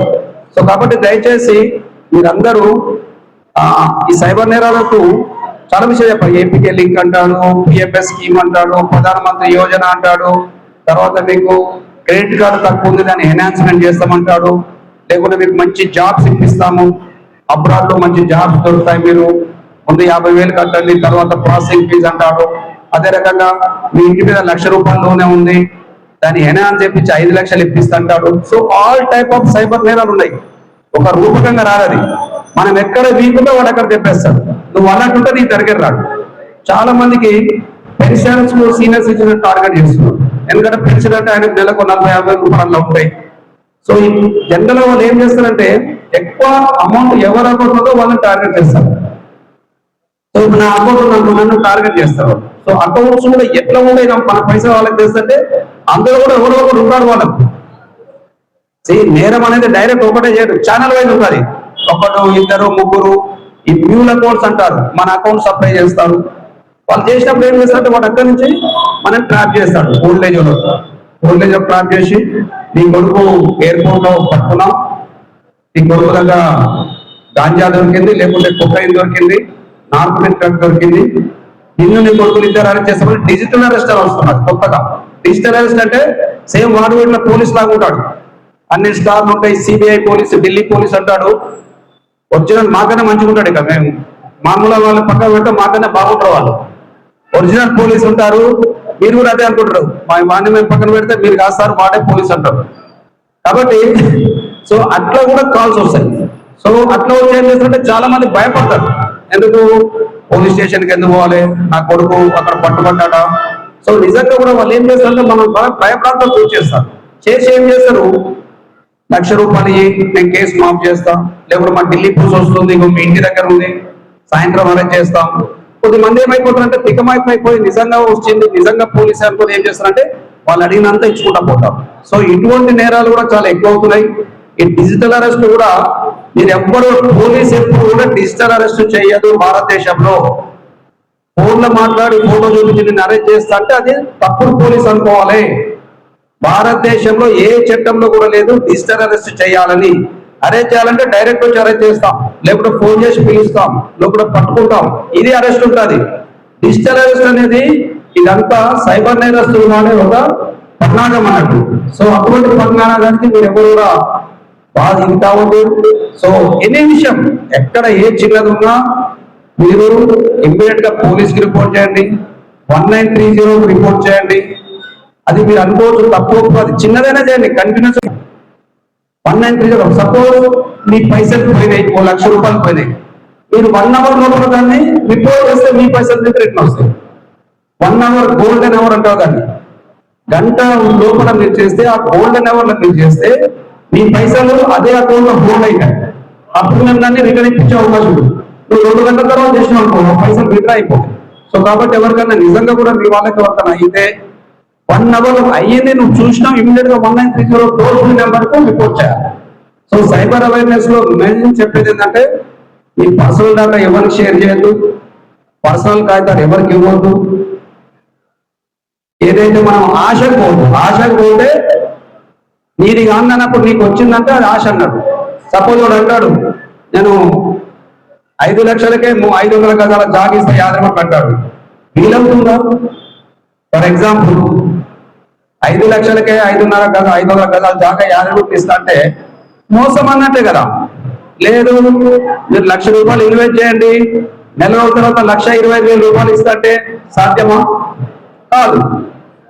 సో కాబట్టి దయచేసి మీరందరూ ఈ సైబర్ నేరాలకు చాలా విషయాలు చెప్పారు. ఏపీకే లింక్ అంటాడు, పిఎఫ్ఎస్ స్కీమ్ అంటాడు, ప్రధానమంత్రి యోజన అంటాడు, తర్వాత మీకు క్రెడిట్ కార్డు తక్కువ ఉంది దాన్ని ఎన్హాన్స్మెంట్ చేస్తామంటాడు, లేకుంటే మీకు మంచి జాబ్స్ ఇప్పిస్తాము, అబ్రాడ్ లో మంచి జాబ్స్ దొరుకుతాయి, మీరు ముందు 50,000 కట్టండి తర్వాత ప్రాసెసింగ్ ఫీజు అంటాడు. అదే రకంగా మీ ఇంటి మీద 1,00,000 రూపాయల లోనే ఉంది దాన్ని ఎన్హాన్స్ చేపించి 5 లక్షలు ఇప్పిస్తుంటాడు. So all type of cyber నేరాలు ఉన్నాయి. ఒక రూపకంగా రాదది. మనం ఎక్కడ వీకుందో వాడు అక్కడ తెప్పేస్తాడు. నువ్వు అన్నట్టుంటే నీ దగ్గర రాడు. చాలా మందికి పెన్షన్స్ సీనియర్ సిటిజన్ టార్గెట్ చేస్తున్నారు. ఎందుకంటే పెన్షన్ అంటే ఆయన నెలకు 40,000-50,000 రూపాయలు ఉంటాయి. సో ఈ జనరల్ వాళ్ళు ఏం చేస్తారంటే ఎక్కువ అమౌంట్ ఎవరు అకౌంట్ ఉందో వాళ్ళని టార్గెట్ చేస్తారు. సో నా అకౌంట్ నన్ను టార్గెట్ చేస్తారు. సో అకౌంట్స్ కూడా ఎట్లా ఉన్నాయి మన పైసలు వాళ్ళకి తెస్తుంటే అందులో కూడా ఎవరో ఒకరు ఉంటాడు వాళ్ళకు. నేరం అనేది డైరెక్ట్ ఒకటే చేయడు, ఛానల్ వైజ్ ఉంటుంది. 1, 2, 3 ఈ మ్యూల్ అకౌంట్స్ అంటారు. మన అకౌంట్ సప్లై చేస్తారు. వాళ్ళు చేసినప్పుడు ఏం చేస్తారంటే వాడు అక్కడి నుంచి మనం ట్రాప్ చేస్తాడు. ఓల్డేజ్ లో ట్రాప్ చేసి నీ కొడుకు ఎయిర్పోర్ట్ లో పట్టుకున్నాం, నీ కొడుకు దగ్గర గాంజా దొరికింది, లేకుంటే కొకైన్ దొరికింది, నార్కోటిక్ డ్రగ్ దొరికింది, నిన్ను నీ కొడుకులు ఇద్దరు అరెస్ట్ చేస్తామని డిజిటల్ అరెస్ట్ అని వస్తున్నారు కొత్తగా. డిజిటల్ అరెస్ట్ అంటే సేమ్ వాడు వీటిలో పోలీస్ లాగా ఉంటాడు. అన్ని స్టార్లు ఉంటాయి, సిబిఐ పోలీసు, ఢిల్లీ పోలీస్ అంటాడు. ఒరిజినల్ మాకన్నా మంచిగా ఉంటాడు. ఇక మేము మామూలుగా వాళ్ళు పక్కన పెట్టే మాకన్నా బాగుంటారు వాళ్ళు. ఒరిజినల్ పోలీస్ ఉంటారు. మీరు కూడా అదే అనుకుంటారు, వాడిని మేము పక్కన పెడితే మీరు కాస్తారు వాడే పోలీస్ అంటారు. కాబట్టి సో అట్లా కూడా కాల్స్ వస్తాయి. సో అట్లా వచ్చి ఏం చేస్తుంటే చాలా మంది భయపడతారు. ఎందుకు పోలీస్ స్టేషన్కి ఎందుకు పోవాలి, నా కొడుకు అక్కడ పట్టుబడ్డా. సో నిజంగా కూడా వాళ్ళు ఏం చేస్తారంటే మనం భయప్రాంతం పూర్తి చేస్తారు. చేసి ఏం చేస్తారు, 1,00,000 రూపాయలు నేను కేసు మాఫ్ చేస్తాం, లేకపోతే మా ఢిల్లీ పోలీస్ వస్తుంది, మీ ఇంటి దగ్గర ఉంది, సాయంత్రం అరెస్ట్ చేస్తాం. కొద్దిమంది ఏమైపోతారంటే తికమైపోయి నిజంగా వచ్చింది, నిజంగా పోలీస్ అనుకుని ఏం చేస్తారంటే వాళ్ళు అడిగినంత ఇచ్చుకుంటా పోతారు. సో ఇటువంటి నేరాలు కూడా చాలా ఎక్కువ అవుతున్నాయి. ఈ డిజిటల్ అరెస్ట్ కూడా మీరు ఎవ్వరు పోలీస్ ఎప్పుడు కూడా డిజిటల్ అరెస్ట్ చేయదు భారతదేశంలో. ఫోన్లో మాట్లాడి ఫోటో చూపించి నేను అరెస్ట్ చేస్తా అంటే అది తప్పుడు పోలీస్ అనుకోవాలి. భారతదేశంలో ఏ చట్టంలో కూడా లేదు డిజిటల్ అరెస్ట్ చేయాలని. అరెస్ట్ చేయాలంటే డైరెక్ట్ వచ్చి అరెస్ట్ చేస్తాం, లేకపోతే ఫోన్ చేసి పిలుస్తాం, లేకపోతే పట్టుకుంటాం, ఇది అరెస్ట్ ఉంటుంది. డిజిటల్ అరెస్ట్ అనేది ఇదంతా సైబర్ నేరస్తులు అనే ఒక పద్నాగం అన్నట్టు. సో అటువంటి పద్నాగానికి మీరు ఎవరు కూడా బాధ కావద్దు. సో ఎనీ విషయం ఎక్కడ ఏ చిన్నది ఉన్నా మీరు ఇమ్మీడియట్ గా పోలీస్కి రిపోర్ట్ చేయండి, 1930 రిపోర్ట్ చేయండి. అది మీరు అనుకోవచ్చు తక్కువ, అది చిన్నదైనా చేయండి, కంటిన్యూస్ 1930. సపోజ్ మీ పైసలు పోయినాయి, 1,00,000 రూపాయలు పోయినాయి, మీరు 1 అవర్ లోపల దాన్ని రిపోర్ట్ చేస్తే మీ పైసలు మీకు రిటర్న్ వస్తాయి. 1 అవర్ గోల్డెన్ అవర్ అంటారు దాన్ని. గంట లోపల మీరు చేస్తే ఆ గోల్డెన్ అవర్లో మీరు చేస్తే మీ పైసలు అదే అకౌంట్ లో హోల్డ్ అయినాయి. అప్పుడు మేము దాన్ని రిటర్న్ ఇప్పించే అవకాశం ఉంది. నువ్వు 2 గంటల తర్వాత చేసిన అనుకో పైసలు రిటర్న్ అయిపోతాయి. సో కాబట్టి ఎవరికైనా నిజంగా కూడా మీ వాళ్ళకి ఎవరికైనా అయితే 1 అవర్ అయ్యింది నువ్వు చూసినావు ఇమీడియట్ గా 1930 టోల్ ఫ్రీ నెంబర్ కు రిపోర్ట్ చేయాలి. సో సైబర్ అవేర్నెస్ లో మెయిన్ చెప్పేది ఏంటంటే మీ పర్సనల్ డేటా ఎవరికి షేర్ చేయొద్దు, పర్సనల్ కాగితాలు ఎవరికి ఇవ్వద్దు. ఏదైతే మనం ఆశకు పోతే నీది కాదన్నప్పుడు నీకు వచ్చిందంటే అది ఆశ అన్నాడు. సపోజ్ వాడు అంటాడు నేను 5 లక్షలకే 500 గజాల జాగిస్తే 50 రూపాయలు అంటాడు. వీలవుతుందా? ఫర్ ఎగ్జాంపుల్ 5 లక్షలకే 500 గజాల జాగా 50 రూపాయలు ఇస్తా అంటే మోసం అన్నట్టే కదా. లేదు మీరు 1,00,000 రూపాయలు ఇన్వెస్ట్ చేయండి, నెల రోజుల తర్వాత 1,25,000 రూపాయలు ఇస్తా అంటే సాధ్యమా? కాదు.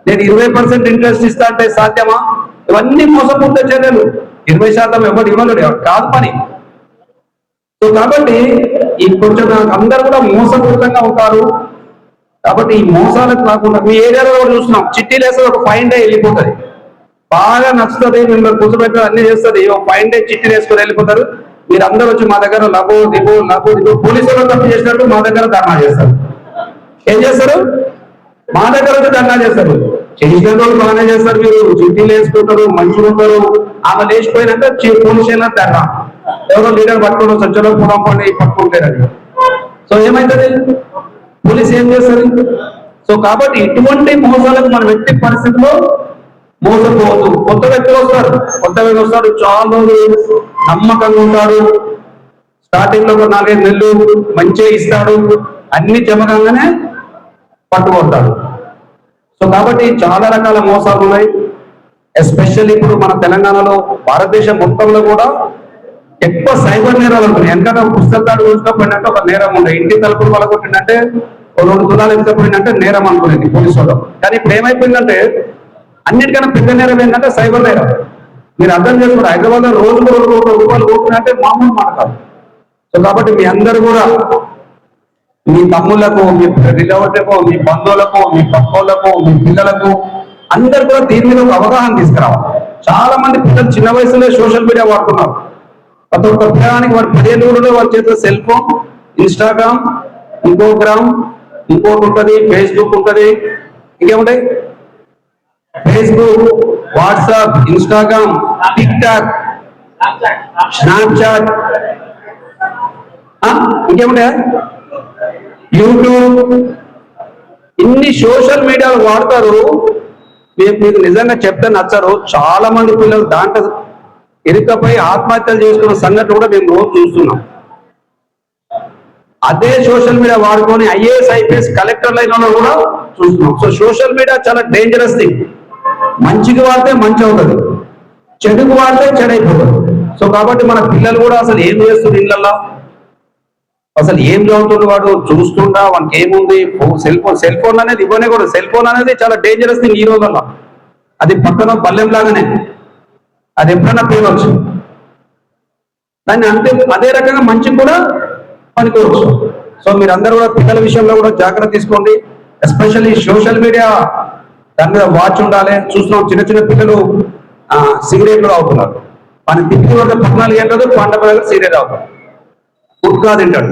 నేను 20% ఇంట్రెస్ట్ ఇస్తా అంటే సాధ్యమా? ఇవన్నీ మోసపూరిత చర్యలు. 20% ఎవరు ఇవ్వలేడు, కాదు పని. సో కాబట్టి ఈ కొంచెం అందరూ కూడా మోసపూరితంగా ఉంటారు. కాబట్టి ఈ మోసాలకు కాకుండా మీ ఏరియాలో కూడా చూస్తున్నాం, చిట్టీలు వేస్తే ఒక 5 డే వెళ్ళిపోతుంది. బాగా నచ్చుతుంది, మిమ్మల్ని కూర్చోబెట్టి అన్ని చేస్తుంది. 5 డే చిట్టీలు వేసుకొని వెళ్ళిపోతారు. మీరు అందరూ వచ్చి మా దగ్గర లబో దిబో పోలీసులు తప్పు చేసినట్టు మా దగ్గర ధర్నా చేస్తారు. ఏం చేస్తారు? మా దగ్గర వచ్చి ధర్నా చేస్తారు. చేసిన రోజు బాగానే చేస్తారు, మీరు చిట్టీలు వేసుకుంటారు, మంచిగా ఉంటారు. ఆమె లేచిపోయినాక పోలీస్ స్టేషన్ ధర్నా, ఎవరో లీడర్ పట్టుకోవడం సజ్జలో పొలం పండి పట్టుకుంటారు. సో ఏమైతుంది? పోలీస్ ఏం చేస్తారు? సో కాబట్టి ఇటువంటి మోసాలకు మనం ఎట్టి పరిస్థితిలో మోసపోవద్దు. కొత్త వ్యక్తులు వస్తారు, చాలా నమ్మకంగా ఉంటాడు. స్టార్టింగ్ లో ఒక 4-5 నెలలు మంచిగా ఇస్తాడు, అన్ని జమకంగానే పట్టుకుంటాడు. సో కాబట్టి చాలా రకాల మోసాలు ఉన్నాయి. ఎస్పెషల్లీ ఇప్పుడు మన తెలంగాణలో, భారతదేశం మొత్తంలో కూడా ఎక్కువ సైబర్ నేరాలు ఉంటున్నాయి. ఎందుకంటే పుస్తకాలు చూసినప్పుడు ఒక నేరం ఉండే, ఇంటి తలుపులు పలగొట్టిందంటే 2 తులాలు ఎత్తుకపోయిందంటే నేరం అనుకునేది పోలీసు వాళ్ళు. కానీ ఇప్పుడు ఏమైపోయిందంటే అన్నిటికన్నా పెద్ద నేరం ఏంటంటే సైబర్ నేరం. మీరు అర్థం చేసుకోండి, హైదరాబాద్ లో రోజుకు 2 కోట్ల రూపాయలు పోతుందంటే మామూలు మాట కాదు. సో కాబట్టి మీ అందరూ కూడా మీ తమ్ముళ్లకు, మీ రిలేటివ్లకు, మీ బంధువులకు, మీ పక్కోళ్లకు, మీ పిల్లలకు అందరు కూడా దీని మీద ఒక అవగాహన తీసుకురావాలి. చాలా మంది పిల్లలు చిన్న వయసులో సోషల్ మీడియా వాడుతున్నారు. ప్రతి ఒక్క పిల్లగానికి వాడు 15 ఏళ్ళలో వాళ్ళ చేతిలో సెల్ ఫోన్, ఇన్స్టాగ్రామ్, ఇంకోటి ఉంటుంది, ఫేస్బుక్ ఉంటుంది, ఇంకేముంటాయి Facebook, WhatsApp, Instagram, TikTok, Snapchat, ఇంకేముంటాయా యూట్యూబ్. ఇన్ని సోషల్ మీడియాలు వాడతారు. మీకు నిజంగా చెప్తే నచ్చరు. చాలా మంది పిల్లలు దాంట్లో ఇరుకపోయి ఆత్మహత్యలు చేసుకున్న సంఘటన కూడా మేము రోజు చూస్తున్నాం. అదే సోషల్ మీడియా వాడుకొని IAS IPS కలెక్టర్ లైన్ కూడా చూస్తున్నాం. సో సోషల్ మీడియా చాలా డేంజరస్ థింగ్. మంచికి వాడితే మంచి అవుతుంది, చెడుకు వాడితే చెడైపోతుంది. సో కాబట్టి మన పిల్లలు కూడా అసలు ఏం చేస్తుంది, ఇళ్ళల్లో అసలు ఏం చదువుతుంది, వాడు చూస్తుంటా వానికి ఏముంది, సెల్ ఫోన్ అనేది ఇవ్వనే కూడా. సెల్ ఫోన్ అనేది చాలా డేంజరస్ థింగ్ ఈ రోజుల్లో. అది పక్కన బల్లెం లాగానే, అది ఎప్పుడైనా పేరవచ్చు. దాన్ని అంతే అదే రకంగా మంచి కూడా పనికోవచ్చు. సో మీరందరూ కూడా పిల్లల విషయంలో కూడా జాగ్రత్త తీసుకోండి. ఎస్పెషల్లీ సోషల్ మీడియా దాని మీద వాచ్ ఉండాలి. చూస్తున్నాం చిన్న చిన్న పిల్లలు సిగరెట్లు తాగుతున్నారు. మన తిప్పి వద్ద 14 ఏళ్ళదు పండగ సిగరెట్ తాగుతారు, గుట్కా తింటాడు.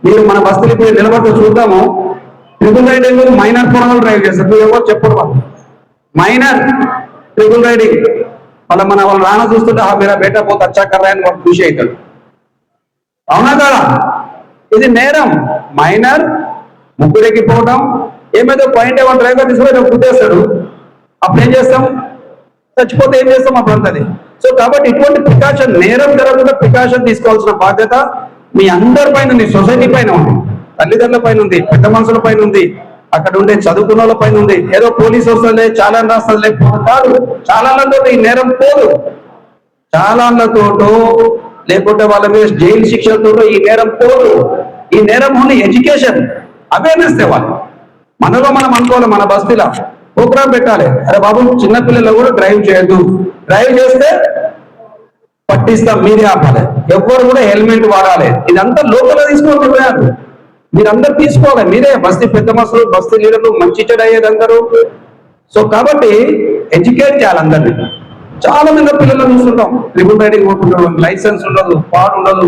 మీరు మన బస్తీలు ఇప్పుడు నిలబడితే చూద్దాము, 3 రైడింగ్ మైనర్ పొరలు డ్రైవ్ చేస్తారు. మీరు ఎవరు చెప్పరు, వాళ్ళు మైనర్ 3 రైడింగ్. వాళ్ళ రాన చూస్తుంటే మీరా బేటా పోతే అచ్చా కర్రా అని వాళ్ళు ఖుషి అవుతాడు. అవునా కదా? ఇది నేరం. మైనర్ ముగ్గురెక్కిపోవడం, ఏమైతే పాయింట్ ఏమో డ్రైవర్ తీసుకుని గుద్దేస్తాడు. అప్పుడు ఏం చేస్తాం? చచ్చిపోతే ఏం చేస్తాం అప్పుడు అంతది. సో కాబట్టి ఇటువంటి ప్రికాషన్, నేరం జరగకుండా ప్రికాషన్ తీసుకోవాల్సిన బాధ్యత మీ అందరి పైన ఉంది, సొసైటీ పైన ఉంది, తల్లిదండ్రుల పైన ఉంది, పెద్ద మనుషుల పైన ఉంది, అక్కడ ఉండే చదువుకున్న వాళ్ళ పైన ఉంది. ఏదో పోలీసు వస్తుంది చాలా రాస్తుంది లేకపోతే కాదు. చాలాతో ఈ నేరం పోదు. చాలాతో లేకుంటే వాళ్ళ మీద జైలు శిక్షలతో ఈ నేరం పోదు. ఈ నేరం ఓన్లీ ఎడ్యుకేషన్, అవేర్నెస్ తేవాలి. మనలో మనం అనుకోవాలి, మన బస్తీలో ప్రోగ్రామ్ పెట్టాలి. అరే బాబు చిన్నపిల్లలు కూడా డ్రైవ్ చేయొద్దు, డ్రైవ్ చేస్తే పట్టిస్తాం, మీరే ఆపాలి, ఎవ్వరు కూడా హెల్మెట్ వాడాలి. ఇదంతా లోపల తీసుకొని పోయారు. మీరందరూ తీసుకోవాలి. మీరే బస్తీ పెద్ద మనుషులు, బస్తీ లీడర్లు, మంచి చెడు అయ్యేది అందరూ. సో కాబట్టి ఎడ్యుకేట్ చేయాలి అందరినీ. చాలా మంది పిల్లలు చూస్తుంటాం, ట్రిపుల్ రైడింగ్ పోతుంటారు, లైసెన్స్ ఉండదు, పాడు ఉండదు.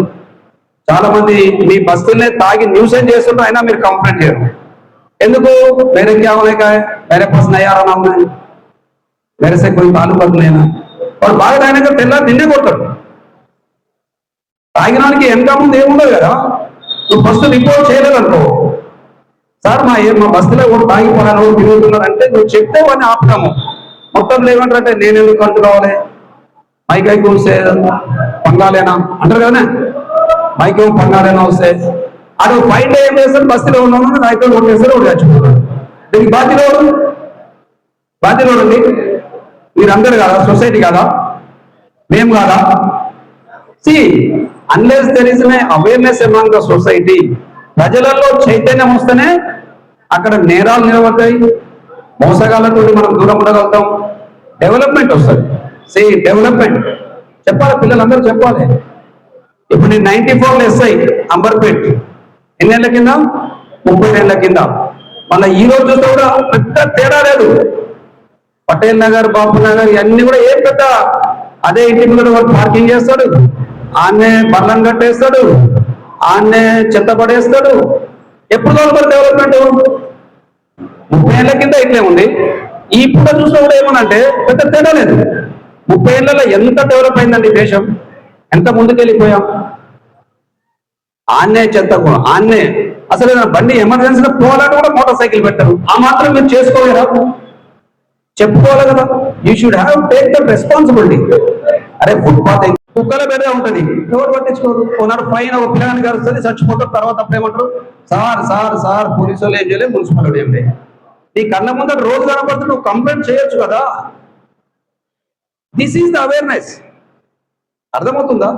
చాలా మంది మీ బస్తీలనే తాగి న్యూసెన్స్ చేస్తుంటారు, అయినా మీరు కంప్లైంట్ చేయరు. ఎందుకు? मेरे क्या होने का है, मेरे पास नया आना है, मेरे से कोई ताल्लुक नहीं है. और బాగా తాగినాక తెల్లారి నిన్నే కొడతాడు. తాగినానికి వెనక ముందు ఏముండదు కదా. నువ్వు ఫస్ట్ రిపోర్ట్ చేయలేదనుకో, సార్ మా బస్తీలో కూడా తాగిపోయాను తిరుగుతున్నారు అంటే నువ్వు చెప్తే వాడిని ఆపుతాము. మొత్తం లేవంటారంటే నేను ఎందుకు అంటూ రావాలి, మైకై కూసే పంగాలేనా అంటారు కదా, మైకేమో పంగాలేనా వస్తే అటు ఫైన్ డే ఏం చేస్తారు, బస్తీలో ఉన్నాను నాయకులు ఓటు చేస్తారు, ఓటు చచ్చిపోతారు. దీనికి బాధ్యత ఉంది. మీరందరూ కాదా, సొసైటీ కాదా, మేము కాదా? See unless there is a awareness among the society, ప్రజలలో చైతన్యం వస్తేనే అక్కడ నేరాలు నిలబడతాయి, మోసగాళ్ళతో మనం దూరం ఉండగలుగుతాం, డెవలప్మెంట్ వస్తుంది. సి డెవలప్మెంట్ చెప్పాలి, పిల్లలందరూ చెప్పాలి. ఇప్పుడు నేను 94 ఎస్ఐ అంబర్పేట్, ఎన్నేళ్ల కింద? 30 ఏళ్ల కింద. మళ్ళీ ఈ రోజు చూస్తే కూడా పెద్ద తేడా లేదు. పటేల్ నగర్, బాపు నగర్ ఇవన్నీ కూడా ఏం పెద్ద, అదే ఇంటి ముందు పార్కింగ్ చేస్తాడు, ఆన్నే బర్లం కట్టేస్తాడు, ఆన్నే చెత్త పడేస్తాడు. ఎప్పుడు కావాలి డెవలప్మెంట్? 30 ఏళ్ల కింద ఇట్లే ఉంది. ఇప్పుడు చూస్తే కూడా ఏమనంటే పెద్ద తేడా లేదు. 30 ఏళ్లలో ఎంత డెవలప్ అయిందండి దేశం, ఎంత ముందుకెళ్ళిపోయాం. ఆన్నే చెత్త కూడా ఆన్నే, అసలు బండి ఎమర్జెన్సీలో పోవాలని కూడా మోటార్ సైకిల్ పెట్టారు. ఆ మాత్రం మీరు చేసుకోలేరా? చెప్పుకోవాలి కదా. You should have take the responsibility. అరే ఫుట్పాత్ కుక్కల బెడే ఉంటుంది, ఎవరు పట్టించుకోరు. కొన్నారు ఫైన్, ఒక పిల్లగానికి కలుస్తుంది, చచ్చిపోతారు. తర్వాత అప్పుడు ఏమంటారు, సార్ పోలీసు వాళ్ళు ఏం చేయలేదు, మున్సిపల్ ఏం లేదు. నీ కళ్ళ ముందర రోజు కనపడుతుంది, నువ్వు కంప్లైంట్ చేయొచ్చు కదా. This is the awareness. అర్థమవుతుందా?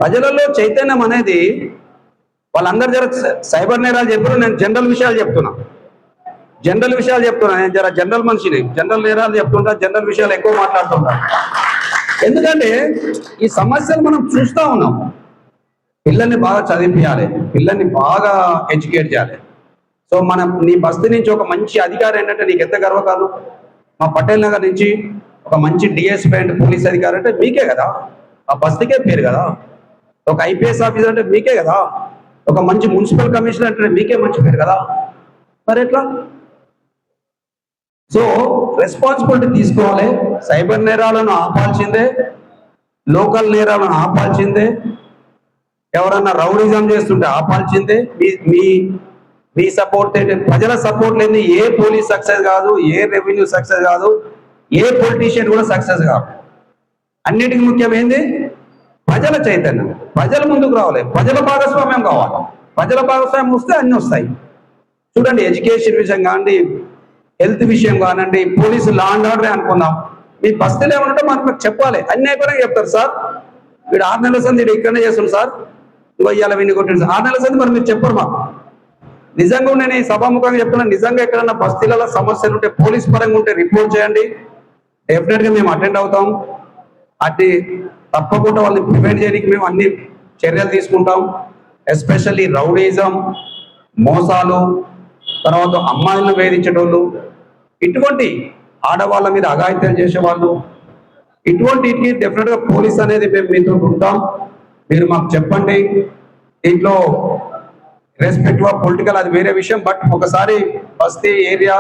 ప్రజలలో చైతన్యం అనేది వాళ్ళందరూ జర సైబర్ నేరాలు చెప్పారు, నేను జనరల్ విషయాలు చెప్తున్నా. నేను జర జనరల్ మనిషిని, జనరల్ నేరాలు చెప్తుంటా, జనరల్ విషయాలు ఎక్కువ మాట్లాడుతుంటా. ఎందుకంటే ఈ సమస్యలు మనం చూస్తూ ఉన్నాం. పిల్లల్ని బాగా చదివించాలి, పిల్లల్ని బాగా ఎడ్యుకేట్ చేయాలి. సో నీ బస్తీ నుంచి ఒక మంచి అధికారి ఏంటంటే నీకు ఎంత గర్వకారణం. మా పటేల్ నగర్ నుంచి ఒక మంచి డిఎస్పీ అండ్ పోలీస్ అధికారి అంటే మీకే కదా, ఆ బస్తీకే పేరు కదా. ఒక ఐపీఎస్ ఆఫీసర్ అంటే మీకే కదా, ఒక మంచి మున్సిపల్ కమిషనర్ అంటే మీకే మంచి పేరు కదా. మరి ఎట్లా? సో రెస్పాన్సిబిలిటీ తీసుకోవాలి. సైబర్ నేరాలను ఆపాల్సిందే, లోకల్ నేరాలను ఆపాల్సిందే, ఎవరన్నా రౌడిజం చేస్తుంటే ఆపాల్సిందే. మీ సపోర్ట్, ప్రజల సపోర్ట్ లేని ఏ పోలీస్ సక్సెస్ కాదు, ఏ రెవెన్యూ సక్సెస్ కాదు, ఏ పొలిటీషియన్ కూడా సక్సెస్ కాదు. అన్నిటికీ ముఖ్యమైనది ప్రజల చైతన్యం. ప్రజల ముందుకు రావాలి, ప్రజల భాగస్వామ్యం కావాలి. ప్రజల భాగస్వామ్యం వస్తే అన్ని వస్తాయి. చూడండి, ఎడ్యుకేషన్ విషయం కానివ్వండి, హెల్త్ విషయం కానివ్వండి, పోలీసు లా అండ్ ఆర్డర్ అనుకుందాం. మీ బస్తీలు ఏమన్నట్టు మనకు చెప్పాలి. అన్ని అయిపోయినా చెప్తారు, సార్ వీడు 6 నెలల సంది ఇక్కడనే చేస్తుంది సార్, ఇవాళ విని కొట్టింది 6 నెలల సంది. మరి మీరు చెప్పరు మాకు. నిజంగా నేను ఈ సభాముఖంగా చెప్తున్నాను, నిజంగా ఎక్కడన్నా బస్తీలలో సమస్యలు ఉంటే, పోలీస్ పరంగా ఉంటే రిపోర్ట్ చేయండి. డెఫినెట్గా మేము అటెండ్ అవుతాం. అటు తప్పకుండా వాళ్ళని ప్రివెంట్ చేయడానికి మేము అన్ని చర్యలు తీసుకుంటాం. ఎస్పెషల్లీ రౌడీజం, మోసాలు, తర్వాత అమ్మాయిలను వేధించేటోళ్ళు, ఇటువంటి ఆడవాళ్ళ మీద అఘాయిత్యాలు చేసేవాళ్ళు, ఇటువంటికి డెఫినెట్గా పోలీస్ అనేది మేము మీతో ఉంటాం. మీరు మాకు చెప్పండి. దీంట్లో రెస్పెక్టివ్ ఆఫ్ పొలిటికల్ అది వేరే విషయం. బట్ ఒకసారి బస్తీ ఏరియా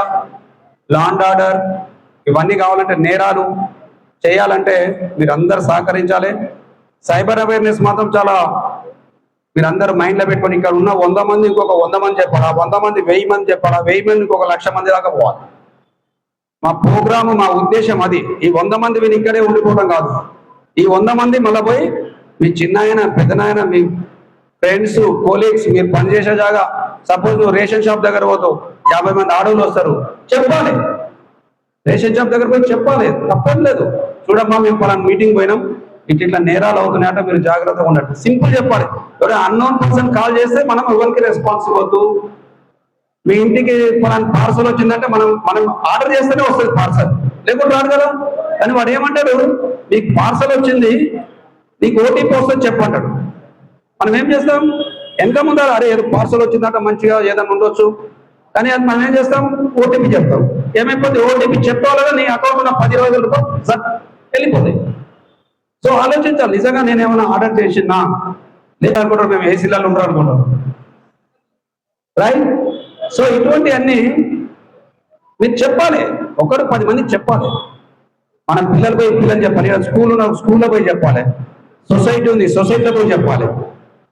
లా అండ్ ఆర్డర్ ఇవన్నీ కావాలంటే, నేరాలు చేయాలంటే మీరందరూ సహకరించాలి. సైబర్ అవేర్నెస్ మాత్రం చాలా మీరందరూ మైండ్లో పెట్టుకొని, ఇక్కడ ఉన్న 100 మంది ఇంకొక 100 మంది చెప్పాలా, 100 మంది 1000 మంది చెప్పాలా, 1000 మంది ఇంకొక 1,00,000 మంది దాకా పోవాలి. మా ప్రోగ్రాము, మా ఉద్దేశం అది. ఈ 100 మంది వీళ్ళు ఇక్కడే ఉండిపోవడం కాదు. ఈ 100 మంది మళ్ళీ పోయి మీ చిన్నాయన, పెద్దనాయన, మీ ఫ్రెండ్స్, కోలీగ్స్, మీరు పనిచేసే జాగా, సపోజ్ నువ్వు రేషన్ షాప్ దగ్గర పోతావు, 50 మంది ఆడవాళ్ళు వస్తారు, చెప్పాలి. రేషన్ షాప్ దగ్గర పోయి చెప్పాలి, తప్పని లేదు. చూడమ్మా, మేము పలానా మీటింగ్ పోయినాం, ఇట్లా నేరాలు అవుతున్నాయంటే మీరు జాగ్రత్తగా ఉండండి. సింపుల్ చెప్పాలి. ఎవరైనా అన్నోన్ పర్సన్ కాల్ చేస్తే మనం ఎవరికి రెస్పాన్స్ ఇవ్వద్దు. మీ ఇంటికి పలానా పార్సల్ వచ్చిందంటే మనం ఆర్డర్ చేస్తేనే వస్తుంది పార్సల్, లేకుంటే రాదు కదా. కానీ వాడు ఏమంటాడు, నీకు పార్సల్ వచ్చింది, నీకు ఓటీపీ వస్తుంది చెప్పంటాడు. మనం ఏం చేస్తాం, వెనక ముందు అరే ఏదో పార్సల్ వచ్చిందట మంచిగా ఏదైనా ఉండొచ్చు, కానీ అది మనం ఏం చేస్తాం, ఓటీపీ చెప్తాం. ఏమైపోతే ఓటీపీ చెప్పాలని నీ అకౌంట్ ఉన్న 10,000 రూపాయలు సార్ వెళ్ళిపోతాయి. సో ఆలోచించాలి, నిజంగా నేను ఏమైనా ఆర్డర్ చేసినా లేదనుకుంటారు, మేము ఏసీలలో ఉండరు అనుకుంటాం, రైట్? సో ఇటువంటి అన్ని మీరు చెప్పాలి, ఒకరు 10 మందికి చెప్పాలి. మన పిల్లలు చెప్పాలి, స్కూల్లో పోయి చెప్పాలి, సొసైటీ ఉంది సొసైటీలో పోయి చెప్పాలి,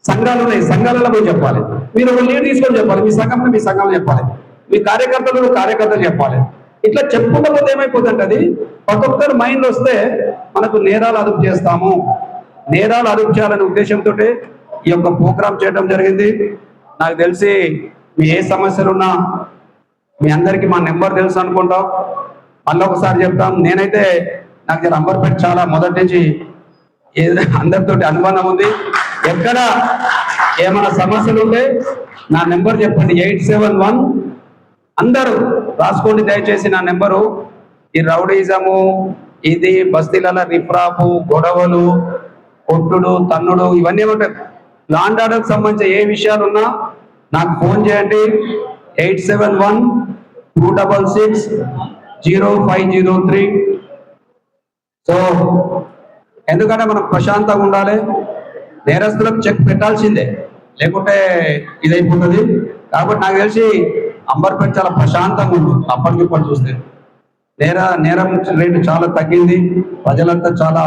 సంఘాలు ఉన్నాయి సంఘాలలో పోయి చెప్పాలి. మీరు ఒక లీడ్ తీసుకొని చెప్పాలి, మీ సంఘంలో మీ సంఘంలో చెప్పాలి, మీ కార్యకర్తలు చెప్పాలి. ఇట్లా చెప్పుకుంటూ పోతే ఏమైపోతుందంటే అది ప్రతి ఒక్కరు మైండ్ వస్తే మనకు నేరాలు అదుపు చేస్తాము. నేరాలు అదుపు చేయాలనే ఉద్దేశంతో ఈ యొక్క ప్రోగ్రామ్ చేయడం జరిగింది. నాకు తెలిసి మీ ఏ సమస్యలున్నా మీ అందరికీ మా నెంబర్ తెలుసు అనుకుంటాం. మళ్ళీ ఒకసారి చెప్తాం, నేనైతే నాకు అంబర్పేట చాలా మొదటి నుంచి అందరితోటి అనుబంధం ఉంది. ఎక్కడ ఏమైనా సమస్యలు ఉంటే నా నెంబర్ చెప్పండి, 871. అందరూ రాసుకోండి దయచేసి నా నెంబరు. ఈ రౌడీజము, ఇది బస్తీల రిఫ్రాపు, గొడవలు, కొట్టుడు, తన్నుడు ఇవన్నీ ఉంటాయి. లాండ్ ఆర్డర్కి సంబంధించిన ఏ విషయాలున్నా నాకు ఫోన్ చేయండి, 871-266-0503. సో ఎందుకంటే మనం ప్రశాంతంగా ఉండాలి. నేరస్తులకు చెక్ పెట్టాల్సిందే, లేకుంటే ఇదైపోతుంది. కాబట్టి నాకు తెలిసి అంబర్పేట చాలా ప్రశాంతంగా ఉంది. అప్పటికిప్పుడు చూస్తే నేరం రేటు చాలా తగ్గింది, ప్రజలంతా చాలా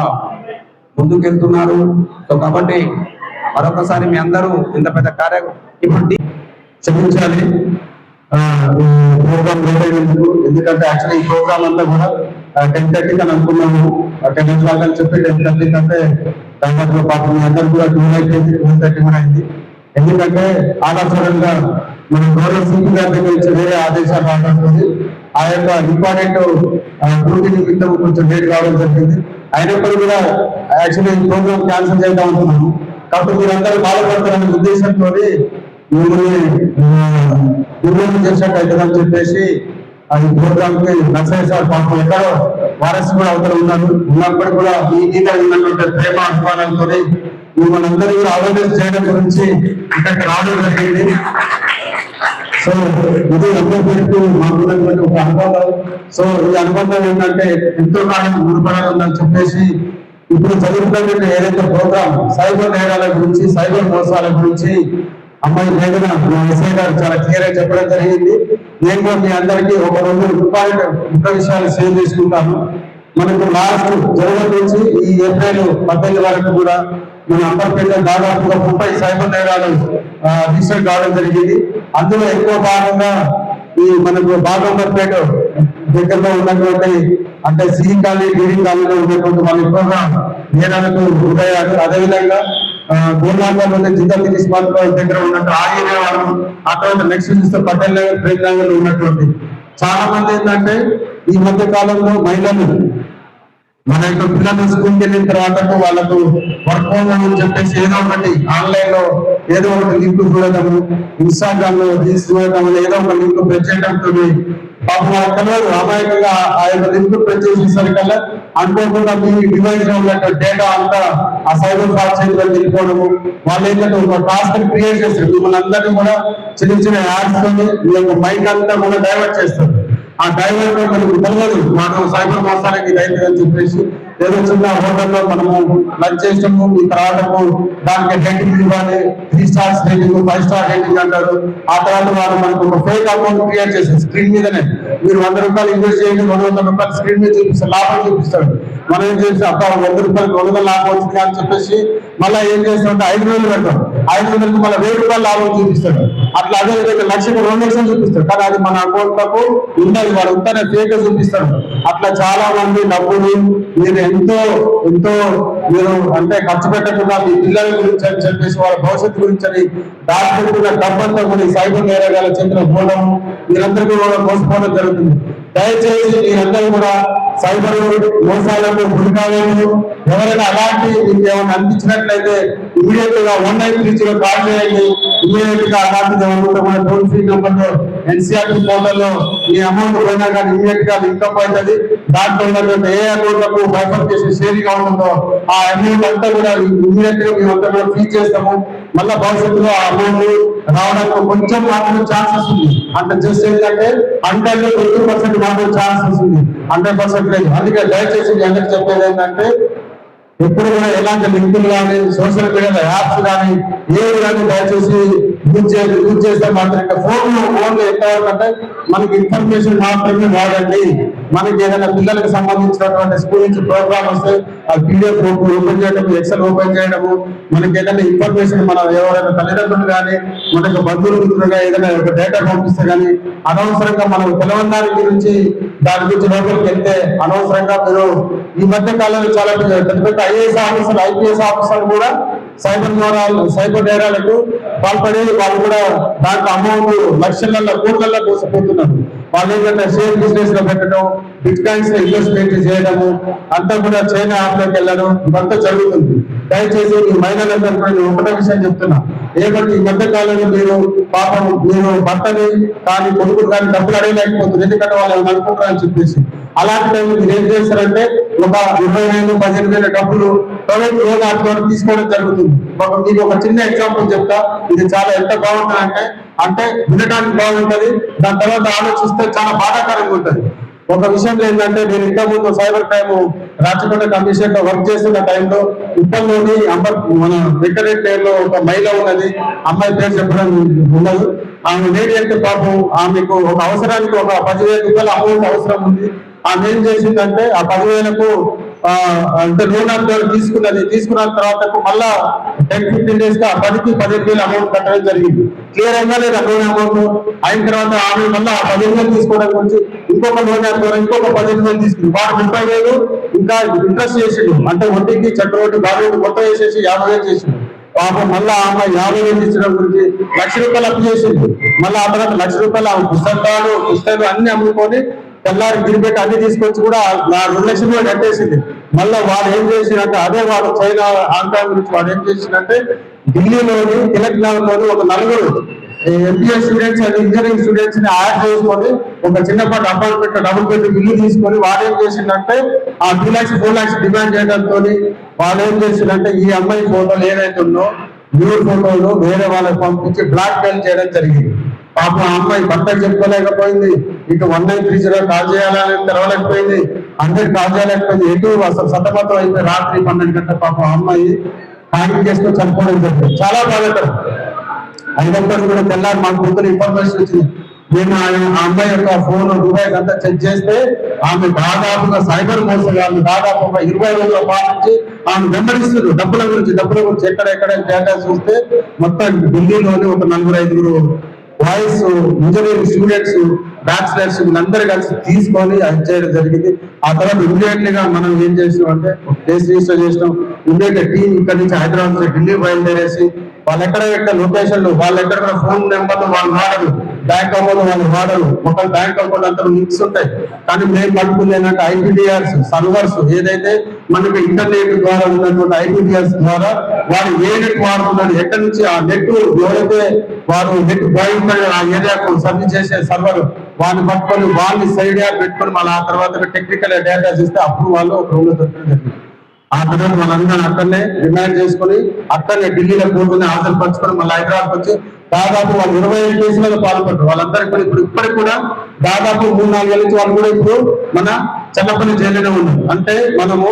ముందుకెళ్తున్నారు. సో కాబట్టి మరొకసారి మీ అందరూ ఇంత పెద్ద ఇప్పుడు క్షమించాలి ప్రోగ్రామ్ లేట్ అయినందుకు. ఎందుకంటే యాక్చువల్లీ ఈ ప్రోగ్రామ్ అంతా కూడా 10:30 అని అనుకున్నాము. 10 o'clock అని చెప్పి 10:30 కంటే దాంట్లో పాపం మీ అందరూ కూడా 2:30 కూడా అయింది. ఎందుకంటే ఆలోచన మన గౌరవ సీపీ గారి దగ్గర నుంచి వేరే ఆదేశాలు రావడానికి ఆ యొక్క ఇంపార్టెంట్ డ్యూటీ నిమిత్తం కొంచెం లేట్ కావడం జరిగింది. అయినప్పటికీ కూడా యాక్చువల్లీ ఈ ప్రోగ్రామ్ క్యాన్సిల్ చేద్దాం అనుకున్నాము. కాబట్టి మీరందరూ బాధపడతారనే ఉద్దేశంతో మిమ్మల్ని నిర్వహణ చేసినట్టు అవుతుందని చెప్పేసి అది ప్రోగ్రామ్ కి నర్సరీ సార్ పాపం ఎక్కడో వారసు కూడా అవతల ఉన్నప్పటికీ కూడా మీ మీద ఉన్నటువంటి ప్రేమ అభిమానంతో మిమ్మల్ని అందరూ కూడా అవేర్నెస్ చేయడం గురించి ఇక్కడికి రావడం జరిగింది. సో ఇది అందరికీ మాకున్నటువంటి ఒక అనుబంధం. సో ఈ అనుబంధం ఏంటంటే ఎంతో కాలం ముడిపడాలి ఉందని చెప్పేసి ఇప్పుడు జరుగుతున్నటువంటి ఏదైతే ప్రోగ్రామ్ సైబర్ నేరాల గురించి, సైబర్ మోసాల గురించి అమ్మాయి మేఘన ఎస్ఐ గారు చాలా క్లియర్ గా చెప్పడం జరిగింది. నేను కూడా మీ అందరికీ ఒక 2 ముఖ్య విషయాలు షేర్ చేసుకుంటాను. మనకు లాస్ట్ జనవరి నుంచి ఈ ఏప్రిల్ 18 వరకు కూడా మన అంబర్పేట దాదాపుగా 30 సైబర్ నేరాలు రిజిస్టర్ కావడం జరిగింది. అందులో ఎక్కువ భాగంగా ఈ మనకు బాగంబర్పేట దగ్గరలో ఉన్నటువంటి అంటే సిఈ కాలనీ, డీడింగ్ కాలనీలో ఉన్నటువంటి వాళ్ళు ఎక్కువగా నేరాలకు గురయ్యారు. అదేవిధంగా గోల్నాంగంలో జిందల్ ఇస్మాత్ దగ్గర ఉన్నట్టు ఆ ఏరియా వాళ్ళు, ఆ తర్వాత నెక్స్ట్ చూస్తే పటేల్ నగర్, ప్రేమ్ నగర్ లో ఉన్నటువంటి చాలా మంది ఏంటంటే ఈ మధ్య కాలంలో మహిళలు మన యొక్క పిల్లలు స్కూల్కి వెళ్ళిన తర్వాత వాళ్ళకు వర్క్ హోమ్ అని చెప్పేసి ఏదో ఒకటి ఆన్లైన్ లో ఏదో ఒకటి లింక్ చూడటము, ఇన్స్టాగ్రామ్ లో రీల్స్ చూడటం, ఏదో ఒక లింక్ ప్రెస్ చేయడంతో పాపం వాళ్ళ అమాయకంగా ఆ యొక్క లింక్ ప్రెస్ చేసేసరికల్లా అనుకోకుండా మీ డివైస్ లో ఉన్నట్టు డేటా అంతా ఆ సైబర్ ఫ్రాడ్ చేతిలో వెళ్ళిపోవడము. వాళ్ళు ఏంటంటే ఒక టాస్క్ క్రియేట్ చేస్తారు, మిమ్మల్ని అందరినీ కూడా చిన్న చిన్న యాడ్స్ తోని మీ యొక్క మైండ్ అంతా కూడా డైవర్ట్ చేస్తారు. ఆ డైవర్ట్ మనకు తెలియదు మనం సైబర్ మోసాలకి ఇది అవుతుందని చెప్పేసి ఏదో చిన్న హోటల్లో మనము లంచ్ చేసాము, ఈ తర్వాత దానికి రేటింగ్ ఇవ్వాలి, 3 stars రేటింగ్, 5 star రేటింగ్ అంటారు. ఆ తర్వాత వాళ్ళు మనకు ఒక ఫేక్ అకౌంట్ క్రియేట్ చేస్తారు స్క్రీన్ మీదనే. మీరు 100 రూపాయలు ఇన్వెస్ట్ చేయండి, 200 రూపాయలు స్క్రీన్ మీద చూపిస్తారు, లాభం చూపిస్తాడు. మనం ఏం చేసి అబ్బా 100 రూపాయలు 200 లాభం వచ్చింది అని చెప్పేసి మళ్ళీ ఏం చేస్తామంటే 500 పెడతాం, 500కి మళ్ళీ 1000 రూపాయలు లాభం చూపిస్తాడు. అట్లా అదే విధంగా 1,00,000 2 లక్షలు చూపిస్తాడు, కానీ అది మన అకౌంట్ లకు ఉండదు, వాడు ఉంటేనే ఫేక్ చూపిస్తాడు. అట్లా చాలా మంది డబ్బులు మీరు ఎంతో మీరు అంటే ఖర్చు పెట్టకుండా మీ పిల్లల గురించి అని చెప్పేసి వాళ్ళ భవిష్యత్తు గురించి అని దాచిపెట్టుకున్న డబ్బంతా కూడా సైబర్ నేరగాల చేతిలో పోవడం, మీరందరికీ కూడా మోసపోవడం జరుగుతుంది. దయచేసి మీరందరూ కూడా సైబర్ మోసాలకు గురికాలేదు. ఎవరైనా అలాంటి మీకు ఏమైనా అనిపించినట్లయితే ఇమీడియట్ గా 1930 కాల్ చేయండి. ఇమీడియట్ గా అలాంటిది ఏమన్నా కూడా టోల్ ఫ్రీ నెంబర్ లో NCRT పోర్టల్లో మీ అమౌంట్ పోయినా కానీ ఇమీడియట్ గా లింక్అప్ అవుతుంది. దాంట్లో ఉన్నటువంటి ఏ అకౌంట్లకు బైఫర్కేషన్ షేరింగ్ ఉంటుందో ఆ అమౌంట్ అంతా కూడా ఇమీడియట్ గా మేమంతా కూడా ఫ్రీ చేస్తాము. మళ్ళీ భవిష్యత్తులో ఆ అమౌంట్ రావడానికి కొంచెం మాత్రం ఛాన్సెస్ ఉంది. అంటే జస్ట్ ఏంటంటే 100% మాత్రం ఛాన్సెస్ ఉంది, 100% లేదు. అందుకే దయచేసి మీ అందరికి చెప్పేది ఏంటంటే ఎప్పుడు కూడా ఎలాంటి లింకులు కానీ సోషల్ మీడియా యాప్స్ కానీ ఏవి కానీ దయచేసి యూజ్ చేస్తే మాత్రం ఫోన్ ఎంతవరకు అంటే మనకి ఇన్ఫర్మేషన్ మాత్రమే వాడండి. మనకి ఏదైనా పిల్లలకు సంబంధించినటువంటి స్కూల్ నుంచి ప్రోగ్రామ్ వస్తే ఆ PDF ఓపెన్ చేయడము, ఎక్సెల్ ఓపెన్ చేయడము, మనకి ఏదైనా ఇన్ఫర్మేషన్ మన ఎవరైనా తల్లిదండ్రులు కానీ మనకి బంధువులు మిత్రులుగా ఏదైనా ఒక డేటా పంపిస్తే కానీ అనవసరంగా మనం తెలవడానికి గురించి దాని గురించి లోపలికి వెళ్తే అనవసరంగా మీరు ఈ మధ్య కాలంలో చాలా పెద్ద పెద్ద IAS ఆఫీసర్లు IPS ఆఫీసర్లు కూడా సైబర్ నేరాలకు పాల్పడి వాళ్ళు కూడా దాంట్లో అమౌంట్ లక్షలలో కోట్లలో కోసపోతున్నారు. వాళ్ళు ఏంటంటే షేర్ బిజినెస్ లో పెట్టడం, బిట్ కాయిన్స్ లో ఇన్వెస్ట్మెంట్ చేయడము, అంతా కూడా చైనా యాప్ లోకి వెళ్ళడం ఇదంతా జరుగుతుంది. దయచేసి ఈ మహిళలందరూ కూడా నేను ఒకటే విషయం చెప్తున్నా, ఏమంటే ఈ మధ్య కాలంలో మీరు పాపం మీరు భర్తని కానీ కొడుకులు కానీ డబ్బులు అడగలేకపోతుంది, ఎందుకంటే వాళ్ళు అనుకుంటారని చెప్పేసి. అలాంటి టైంలో మీరు ఏం చేస్తారంటే ఒక 20,000 15,000 డబ్బులు ప్రైవేట్ లోన్ అకౌంట్ తీసుకోవడం జరుగుతుంది. మీకు ఒక చిన్న ఎగ్జాంపుల్ చెప్తా, ఇది చాలా ఎంత బాగుంటుంది అంటే వినడానికి బాగుంటది, దాని తర్వాత ఆలోచిస్తే చాలా బాధాకరంగా ఉంటది. ఒక విషయం ఏంటంటే నేను ఇంతకుముందు సైబర్ క్రైమ్ రాచకొండ కమిషన్ లో వర్క్ చేస్తున్న టైంలో ఉప్పల్లోని మన వెంకటరెడ్డి లో ఒక మహిళ ఉన్నది, అమ్మాయి పేరు చెప్పడం ఉండదు. ఆమె లేడీ అంటే పాపం ఆమెకు ఒక అవసరానికి ఒక 10,000 రూపాయల అమౌంట్ అవసరం ఉంది. ఆమె ఏం చేసిందంటే ఆ 10,000కు అంటే లోన్ అమౌంట్ తీసుకున్న తర్వాత మళ్ళా 10-15 days గా 10కి 15,000 అమౌంట్ కట్టడం జరిగింది. క్లియర్ అయినా లేదా లోన్ అమౌంట్ అయిన తర్వాత ఆమె మళ్ళీ 15,000 తీసుకోవడం గురించి ఇంకొక లోన్ ద్వారా ఇంకొక 15,000 తీసుకుంది. వాడు 30,000 ఇంకా ఇంట్రెస్ట్ చేసిండు, అంటే వడ్డీకి చక్రవడ్డీ బాగా మొత్తం వేసేసి 50,000 చేసిండు. పాపం మళ్ళీ ఆమె 50,000 ఇచ్చడం గురించి ₹1,00,000 అప్పు చేసింది. మళ్ళీ ఆ తర్వాత ₹1,00,000 ఆమె పుస్తకాలు అన్ని అమ్ముకొని తెల్లారి గిరిపెట్టి అన్ని తీసుకొచ్చి కూడా నా 2,00,000 కట్టేసింది. మళ్ళీ వాడు ఏం చేసిందంటే అదే వాడు చైనా హాంకాంగ్ గురించి వాడు ఏం చేసిందంటే ఢిల్లీలోని తిలక్ నగర్లోని ఒక 4 MBA students and engineering students ని యాడ్ చేసుకొని ఒక చిన్నపాటి అపార్ట్మెంట్ డబుల్ బెడ్రూమ్ ఇల్లు తీసుకొని వాడు ఏం చేసిందంటే ఆ 2 lakhs 4 lakhs డిమాండ్ చేయడంతో వాడు ఏం చేసిందంటే ఈ అమ్మాయి ఫోటోలు ఏదైతే ఉందో న్యూడ్ ఫోటోలు వేరే వాళ్ళకి పంపించి బ్లాక్ మెయిల్ చేయడం జరిగింది. పాపం ఆ అమ్మాయి భర్తకు చెప్పుకోలేకపోయింది, ఇటు 1930 కాల్ చేయాలని తెరవలేకపోయింది, 100 కాల్ చేయలేకపోయింది, ఎటు అసలు సతమతం అయిపోయి రాత్రి 12 గంటల పాపం ఆ అమ్మాయి హ్యాంగ్ చేసుకొని చనిపోవడం జరిగింది. చాలా బాధాకరం. అయినప్పటికీ కూడా తెల్లారి మాకు ముందు ఇన్ఫర్మేషన్ వచ్చింది. మేము ఆ అమ్మాయి యొక్క ఫోన్ దుబాయ్ అంతా చెక్ చేస్తే ఆమె దాదాపుగా సైబర్ మోసగాళ్ళు దాదాపు ఒక 20 రోజుల పాటు నుంచి ఆమె వెంబడిస్తున్నారు డబ్బుల గురించి ఎక్కడెక్కడ డేటా చూస్తే మొత్తం ఢిల్లీలోని ఒక 4-5 బాయ్స్ ఇంజనీరింగ్ స్టూడెంట్స్ బ్యాచిలర్స్ వీళ్ళందరూ కలిసి తీసుకొని అది చేయడం జరిగింది. ఆ తర్వాత ఇమీడియట్లీగా మనం ఏం చేసినాం అంటే కేసు రిజిస్టర్ చేసినాం. ఇమీడియట్ టీం ఇక్కడ నుంచి హైదరాబాద్ నుంచి ఢిల్లీ బయలుదేరేసి వాళ్ళు ఎక్కడ లొకేషన్లు వాళ్ళు ఎక్కడ ఫోన్ నెంబర్లు వాళ్ళు వాడరు, బ్యాంక్ అకౌంట్ వాళ్ళు వాడరు, ఒక బ్యాంక్ అకౌంట్ అంతా లింక్స్ ఉంటాయి. కానీ మేము పట్టుకుంది ఏంటంటే IPDRs సర్వర్స్ ఏదైతే మనకి ఇంటర్నెట్ ద్వారా ఉన్నటువంటి IPDRs ద్వారా వాడు ఏ నెట్ వాడుతున్నాడు, ఎక్కడి నుంచి ఆ నెట్ ఎవరైతే వారు నెట్ బాయ్ ఆ ఏరియాకు సర్వీస్ చేసే సర్వర్ వాళ్ళని పట్టుకొని వాళ్ళని సైడ్ యాప్ పెట్టుకొని మళ్ళీ ఆ తర్వాత టెక్నికల్ డేటా ఇస్తే అప్పుడు వాళ్ళు ఒక రూమ్ లో దొరకడం జరిగింది. ఆ తర్వాత వాళ్ళందరూ అక్కడనే రిమాండ్ చేసుకుని అక్కడనే ఢిల్లీలో కోర్టుని హాజరుపరుచుకొని మళ్ళీ హైదరాబాద్ వచ్చి దాదాపు వాళ్ళు 25 కేసులలో పాల్పడ్డారు. వాళ్ళందరూ కూడా ఇప్పటికి కూడా దాదాపు 3-4 ఏళ్ళ నుంచి వాళ్ళు కూడా ఇప్పుడు మన చల్లపల్లి జైలులో ఉన్నారు. అంటే మనము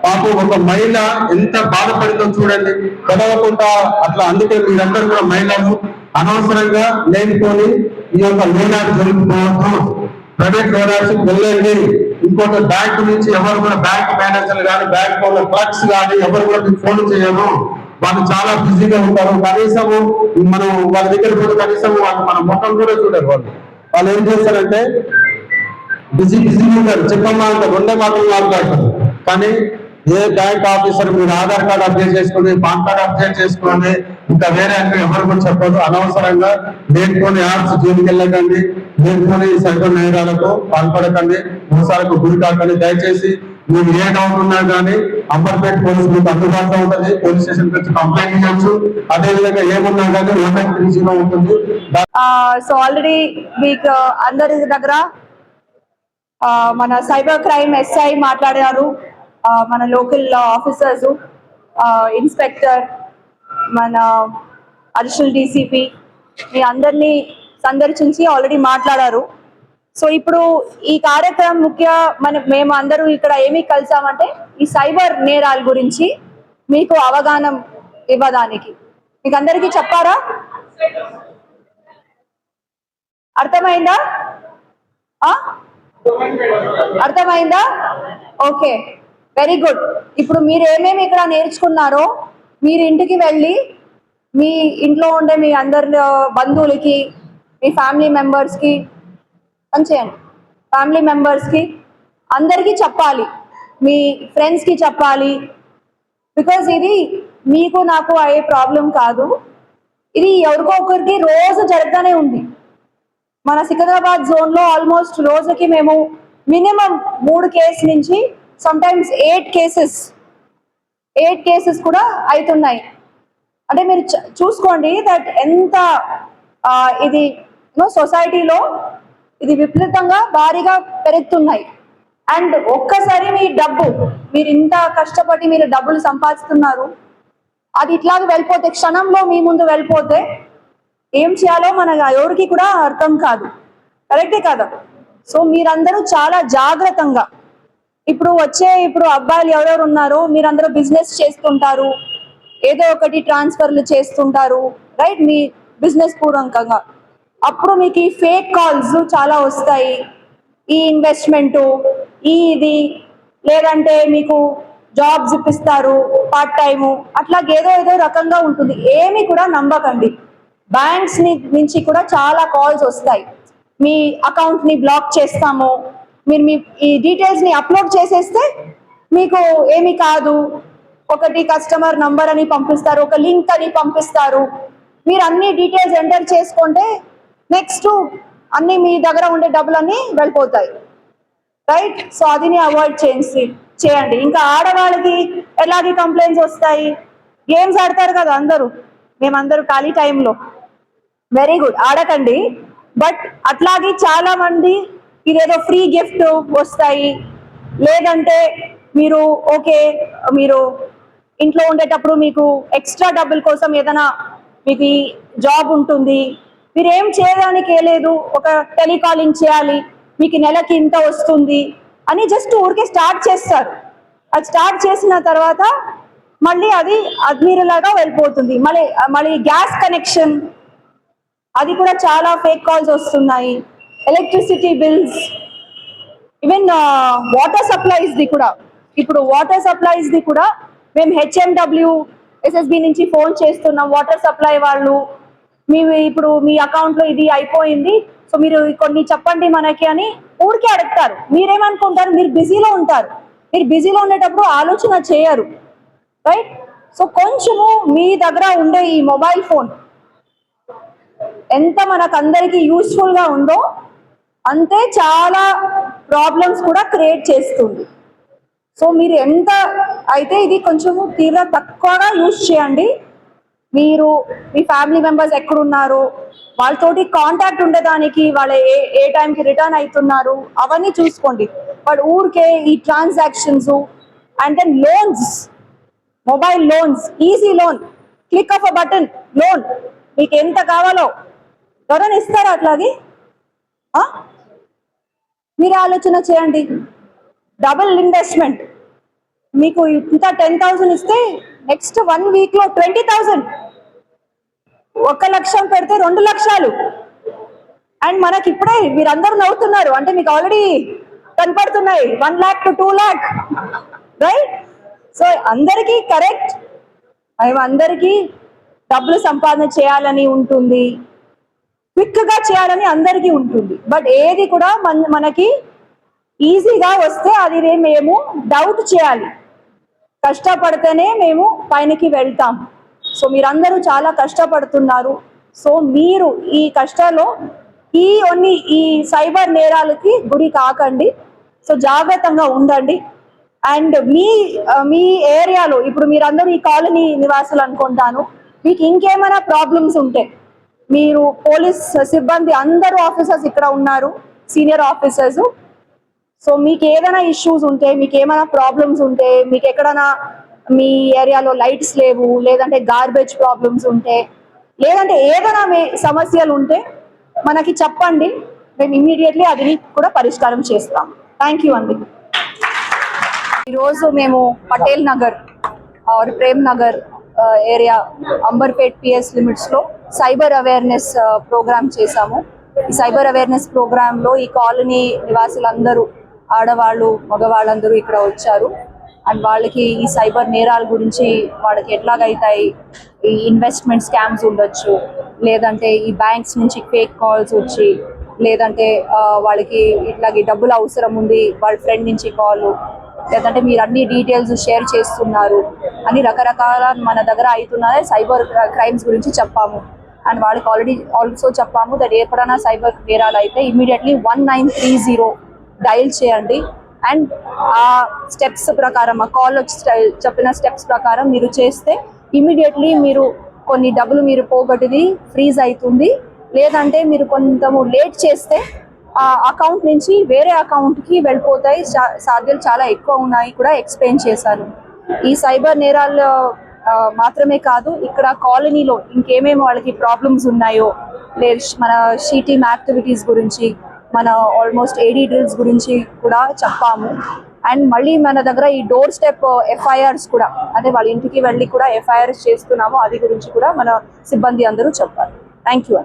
పాపం ఒక మహిళ ఎంత బాధపడిందో చూడండి, చదవకుండా అట్లా. అందుకే మీరందరూ కూడా మహిళలు అనవసరంగా లేనిపోని ఈ యొక్క లోనాలు జరుపుకోవద్దు, ప్రైవేట్ లోనాలు వెళ్ళండి. ఇంకొక బ్యాంక్ నుంచి ఎవరు కూడా బ్యాంక్ మేనేజర్లు కానీ బ్యాంక్ వాళ్ళ క్లర్క్స్ కానీ ఎవరు కూడా మీకు ఫోన్ చేయరు, వాళ్ళు చాలా బిజీగా ఉంటారు. కనీసము మనం వాళ్ళ దగ్గర కూడా కనీసం వాళ్ళు మన ముఖం కూడా చూడరు. వాళ్ళు ఏం చేస్తారంటే బిజీ ఉంటారు, చెప్పమ్మా అంటే 2 మాటలు మాట్లాడతారు. కానీ ఏ బ్యాంక్ ఆఫీసర్ మీరు ఆధార్ కార్డు అప్డేట్ చేసుకోండి, పాన్ కార్డు అప్డేట్ చేసుకోండి, ఇంకా వేరే అంటే ఎవరు కూడా చెప్పదు. అనవసరంగా లేనిపోని యాప్స్ జోలికి వెళ్ళకండి, లేనిపోని సైబర్ నేరాలకు పాల్పడకండి, మోసాలకు గురి కాకండి. దయచేసి మీరు ఏ డౌట్ ఉన్నా కానీ అంబర్పేట పోలీస్ మీకు అందుబాటులో ఉంటుంది, పోలీస్ స్టేషన్ వచ్చి కంప్లైంట్ చేయొచ్చు. అదే విధంగా ఏమున్నా కానీ 1930 ఉంటుంది. సో ఆల్రెడీ మీకు అందరి దగ్గర మన సైబర్ క్రైమ్ SI మాట్లాడారు, మన లోకల్ ఆఫీసర్స్, ఇన్స్పెక్టర్, మన అడిషనల్ డీసీపీ మీ అందరినీ సందర్శించి ఆల్రెడీ మాట్లాడారు. సో ఇప్పుడు ఈ కార్యక్రమం మేము అందరూ ఇక్కడ ఏమి కలిసామంటే ఈ సైబర్ నేరాల గురించి మీకు అవగాహన ఇవ్వడానికి. మీకు అందరికీ చెప్పారా? అర్థమైందా? అర్థమైందా? Okay, very good. ఇప్పుడు మీరు ఏమేమి ఇక్కడ నేర్చుకున్నారో మీరు ఇంటికి వెళ్ళి మీ ఇంట్లో ఉండే మీ అందరి బంధువులకి, మీ ఫ్యామిలీ మెంబర్స్కి చేయండి. ఫ్యామిలీ మెంబర్స్కి అందరికీ చెప్పాలి, మీ ఫ్రెండ్స్కి చెప్పాలి. బికాజ్ ఇది మీకు నాకు అయ్యే ప్రాబ్లం కాదు, ఇది ఎవరికో ఒకరికి రోజు జరుగుతూనే ఉంది. మన సికింద్రాబాద్ జోన్లో ఆల్మోస్ట్ రోజుకి మేము మినిమం 3 కేసు నుంచి సమ్టైమ్స్ 8 కేసెస్ కూడా అవుతున్నాయి. అంటే మీరు చూసుకోండి దట్ ఎంత ఇది సొసైటీలో ఇది విపరీతంగా భారీగా పెరుగుతున్నాయి. అండ్ ఒక్కసారి మీరు ఇంత కష్టపడి మీరు డబ్బులు సంపాదిస్తున్నారు, అది ఇట్లాగే వెళ్ళిపోతే, క్షణంలో మీ ముందు వెళ్ళిపోతే ఏం చేయాలో ఎవరికి కూడా అర్థం కాదు. కరెక్టే కదా? సో మీరందరూ చాలా జాగ్రత్తగా, ఇప్పుడు అబ్బాయిలు ఎవరెవరు ఉన్నారో మీరందరూ బిజినెస్ చేస్తుంటారు, ఏదో ఒకటి ట్రాన్స్ఫర్లు చేస్తుంటారు, రైట్? మీ బిజినెస్ పూర్వకంగా అప్పుడు మీకు ఈ ఫేక్ కాల్స్ చాలా వస్తాయి. ఈ ఇన్వెస్ట్మెంటు, ఇది లేదంటే మీకు జాబ్స్ ఇప్పిస్తారు పార్ట్ టైము, అట్లా ఏదో రకంగా ఉంటుంది. ఏమి కూడా నమ్మకండి. బ్యాంక్స్ నుంచి కూడా చాలా కాల్స్ వస్తాయి. మీ అకౌంట్ని బ్లాక్ చేస్తాము, మీరు మీ ఈ డీటెయిల్స్ని అప్లోడ్ చేసేస్తే మీకు ఏమి కాదు, ఒకటి కస్టమర్ నంబర్ అని పంపిస్తారు, ఒక లింక్ అని పంపిస్తారు. మీరు అన్ని డీటెయిల్స్ ఎంటర్ చేసుకుంటే నెక్స్ట్ అన్ని మీ దగ్గర ఉండే డబ్బులన్నీ వెళ్ళిపోతాయి, రైట్? సో అదిని అవాయిడ్ చేయండి. ఇంకా ఆడవాళ్ళకి ఎలాంటి కంప్లైంట్స్ వస్తాయి? గేమ్స్ ఆడతారు కదా అందరూ, మేమందరూ ఖాళీ టైంలో. Very good, ఆడకండి. బట్ అట్లాగే చాలా మంది ఇదేదో ఫ్రీ గిఫ్ట్ వస్తాయి, లేదంటే మీరు మీరు ఇంట్లో ఉండేటప్పుడు మీకు ఎక్స్ట్రా డబ్బుల కోసం ఏదైనా మీకు ఈ జాబ్ ఉంటుంది, మీరు ఏం చేయడానికి లేదు, ఒక టెలికాలింగ్ చేయాలి, మీకు నెలకి ఇంత వస్తుంది అని జస్ట్ ఊరికే స్టార్ట్ చేస్తారు. అది స్టార్ట్ చేసిన తర్వాత మళ్ళీ అది అడ్మీరలాగా వెళ్ళిపోతుంది. మళ్ళీ గ్యాస్ కనెక్షన్, అది కూడా చాలా ఫేక్ కాల్స్ వస్తున్నాయి. ఎలక్ట్రిసిటీ బిల్స్, ఈవెన్ వాటర్ సప్లైస్ది కూడా. ఇప్పుడు వాటర్ సప్లైస్ది కూడా మేము HMW SSB నుంచి ఫోన్ చేస్తున్నాం, వాటర్ సప్లై వాళ్ళు ఇప్పుడు మీ అకౌంట్లో ఇది అయిపోయింది, సో మీరు కొన్ని చెప్పండి మనకి అని ఊరికే అడుగుతారు. మీరేమనుకుంటారు? మీరు బిజీలో ఉంటారు. మీరు బిజీలో ఉండేటప్పుడు ఆలోచన చేయరు, రైట్? సో కొంచెము మీ దగ్గర ఉండే ఈ మొబైల్ ఫోన్ ఎంత మనకందరికీ యూస్ఫుల్గా ఉందో అంతే చాలా ప్రాబ్లమ్స్ కూడా క్రియేట్ చేస్తుంది. సో మీరు ఎంత అయితే ఇది కొంచెము తక్కువగా యూజ్ చేయండి. మీరు మీ ఫ్యామిలీ మెంబర్స్ ఎక్కడున్నారు, వాళ్ళతోటి కాంటాక్ట్ ఉండేదానికి, వాళ్ళ ఏ టైంకి రిటర్న్ అవుతున్నారు అవన్నీ చూసుకోండి. బట్ ఊరికే ఈ transactions and then loans, mobile loans, easy loan, click of a button loan, మీకు ఎంత కావాలో ఎవరైనా ఇస్తారా? అట్లాగే మీరు ఆలోచన చేయండి. డబుల్ ఇన్వెస్ట్మెంట్, మీకు ఇంత 10,000 ఇస్తే నెక్స్ట్ 1 వీక్లో 20,000, 1 లక్షం పెడితే 2 లక్షలు. అండ్ మనకి ఇప్పుడే మీరందరూ నవ్వుతున్నారు అంటే మీకు ఆల్రెడీ కనపడుతున్నాయి 1 lakh to 2 lakh, right? So అందరికీ కరెక్ట్, మేము అందరికీ డబ్బులు సంపాదన చేయాలని ఉంటుంది, క్విక్గా చేయాలని అందరికీ ఉంటుంది. బట్ ఏది కూడా మనకి ఈజీగా వస్తే అది మేము డౌట్ చేయాలి, కష్టపడితేనే మేము పైనకి వెళ్తాం. సో మీరందరూ చాలా కష్టపడుతున్నారు. సో మీరు ఈ కష్టాల్లో ఈ సైబర్ నేరాలకి గురి కాకండి. సో జాగ్రత్తగా ఉండండి. అండ్ మీ ఏరియాలో ఇప్పుడు మీరందరూ ఈ కాలనీ నివాసులు అనుకుంటాను, మీకు ఇంకేమైనా ప్రాబ్లమ్స్ ఉంటే మీరు పోలీస్ సిబ్బంది అందరూ ఆఫీసర్స్ ఇక్కడ ఉన్నారు, సీనియర్ ఆఫీసర్స్. సో మీకు ఏదైనా ఇష్యూస్ ఉంటే, మీకు ఏమైనా ప్రాబ్లమ్స్ ఉంటే, మీకు ఎక్కడైనా మీ ఏరియాలో లైట్స్ లేవు, లేదంటే గార్బేజ్ ప్రాబ్లమ్స్ ఉంటే, లేదంటే ఏదైనా సమస్యలు ఉంటే మనకి చెప్పండి, మేము ఇమ్మీడియట్లీ అది కూడా పరిష్కారం చేస్తాం. థ్యాంక్ యూ అండి. ఈరోజు మేము Patel Nagar or Prem Nagar area Amberpet PS లిమిట్స్లో సైబర్ అవేర్నెస్ ప్రోగ్రామ్ చేశాము. ఈ సైబర్ అవేర్నెస్ ప్రోగ్రాంలో ఈ కాలనీ నివాసులందరూ, ఆడవాళ్ళు మగవాళ్ళందరూ ఇక్కడ వచ్చారు. అండ్ వాళ్ళకి ఈ సైబర్ నేరాల గురించి వాళ్ళకి ఎట్లాగైతాయి, ఈ ఇన్వెస్ట్మెంట్ స్కామ్స్ ఉండొచ్చు, లేదంటే ఈ బ్యాంక్స్ నుంచి ఫేక్ కాల్స్ వచ్చి, లేదంటే వాళ్ళకి ఇట్లాగే డబ్బులు అవసరం ఉంది వాళ్ళ ఫ్రెండ్ నుంచి కాల్, లేదంటే మీరు అన్ని డీటెయిల్స్ షేర్ చేస్తున్నారు అని రకరకాల మన దగ్గర అవుతున్నాయి సైబర్ క్రైమ్స్ గురించి చెప్పాము. అండ్ వాళ్ళకి ఆల్సో చెప్పాము దట్ ఎప్పుడైనా సైబర్ నేరాలు అయితే ఇమీడియట్లీ 1930 డయల్ చేయండి. అండ్ ఆ స్టెప్స్ ప్రకారం, ఆ కాల్ చెప్పిన స్టెప్స్ ప్రకారం మీరు చేస్తే ఇమీడియట్లీ మీరు కొన్ని డబ్బులు మీరు పోగొట్టిది ఫ్రీజ్ అవుతుంది. లేదంటే మీరు కొంచెము లేట్ చేస్తే ఆ అకౌంట్ నుంచి వేరే అకౌంట్కి వెళ్ళిపోతాయి. సాధ్యాలు చాలా ఎక్కువ ఉన్నాయి కూడా ఎక్స్ప్లెయిన్ చేశాను. ఈ సైబర్ నేరాలు మాత్రమే కాదు, ఇక్కడ కాలనీలో ఇంకేమేమి వాళ్ళకి ప్రాబ్లమ్స్ ఉన్నాయో, లేదు మన షీ టీమ్ యాక్టివిటీస్ గురించి, మన ఆల్మోస్ట్ ఏడీ డ్రిల్స్ గురించి కూడా చెప్పాము. అండ్ మళ్ళీ మన దగ్గర ఈ డోర్ స్టెప్ ఎఫ్ఐఆర్స్ కూడా, అంటే వాళ్ళ ఇంటికి వెళ్ళి కూడా ఎఫ్ఐఆర్స్ చేస్తున్నాము, అది గురించి కూడా మన సిబ్బంది అందరూ చెప్పారు. Thank you.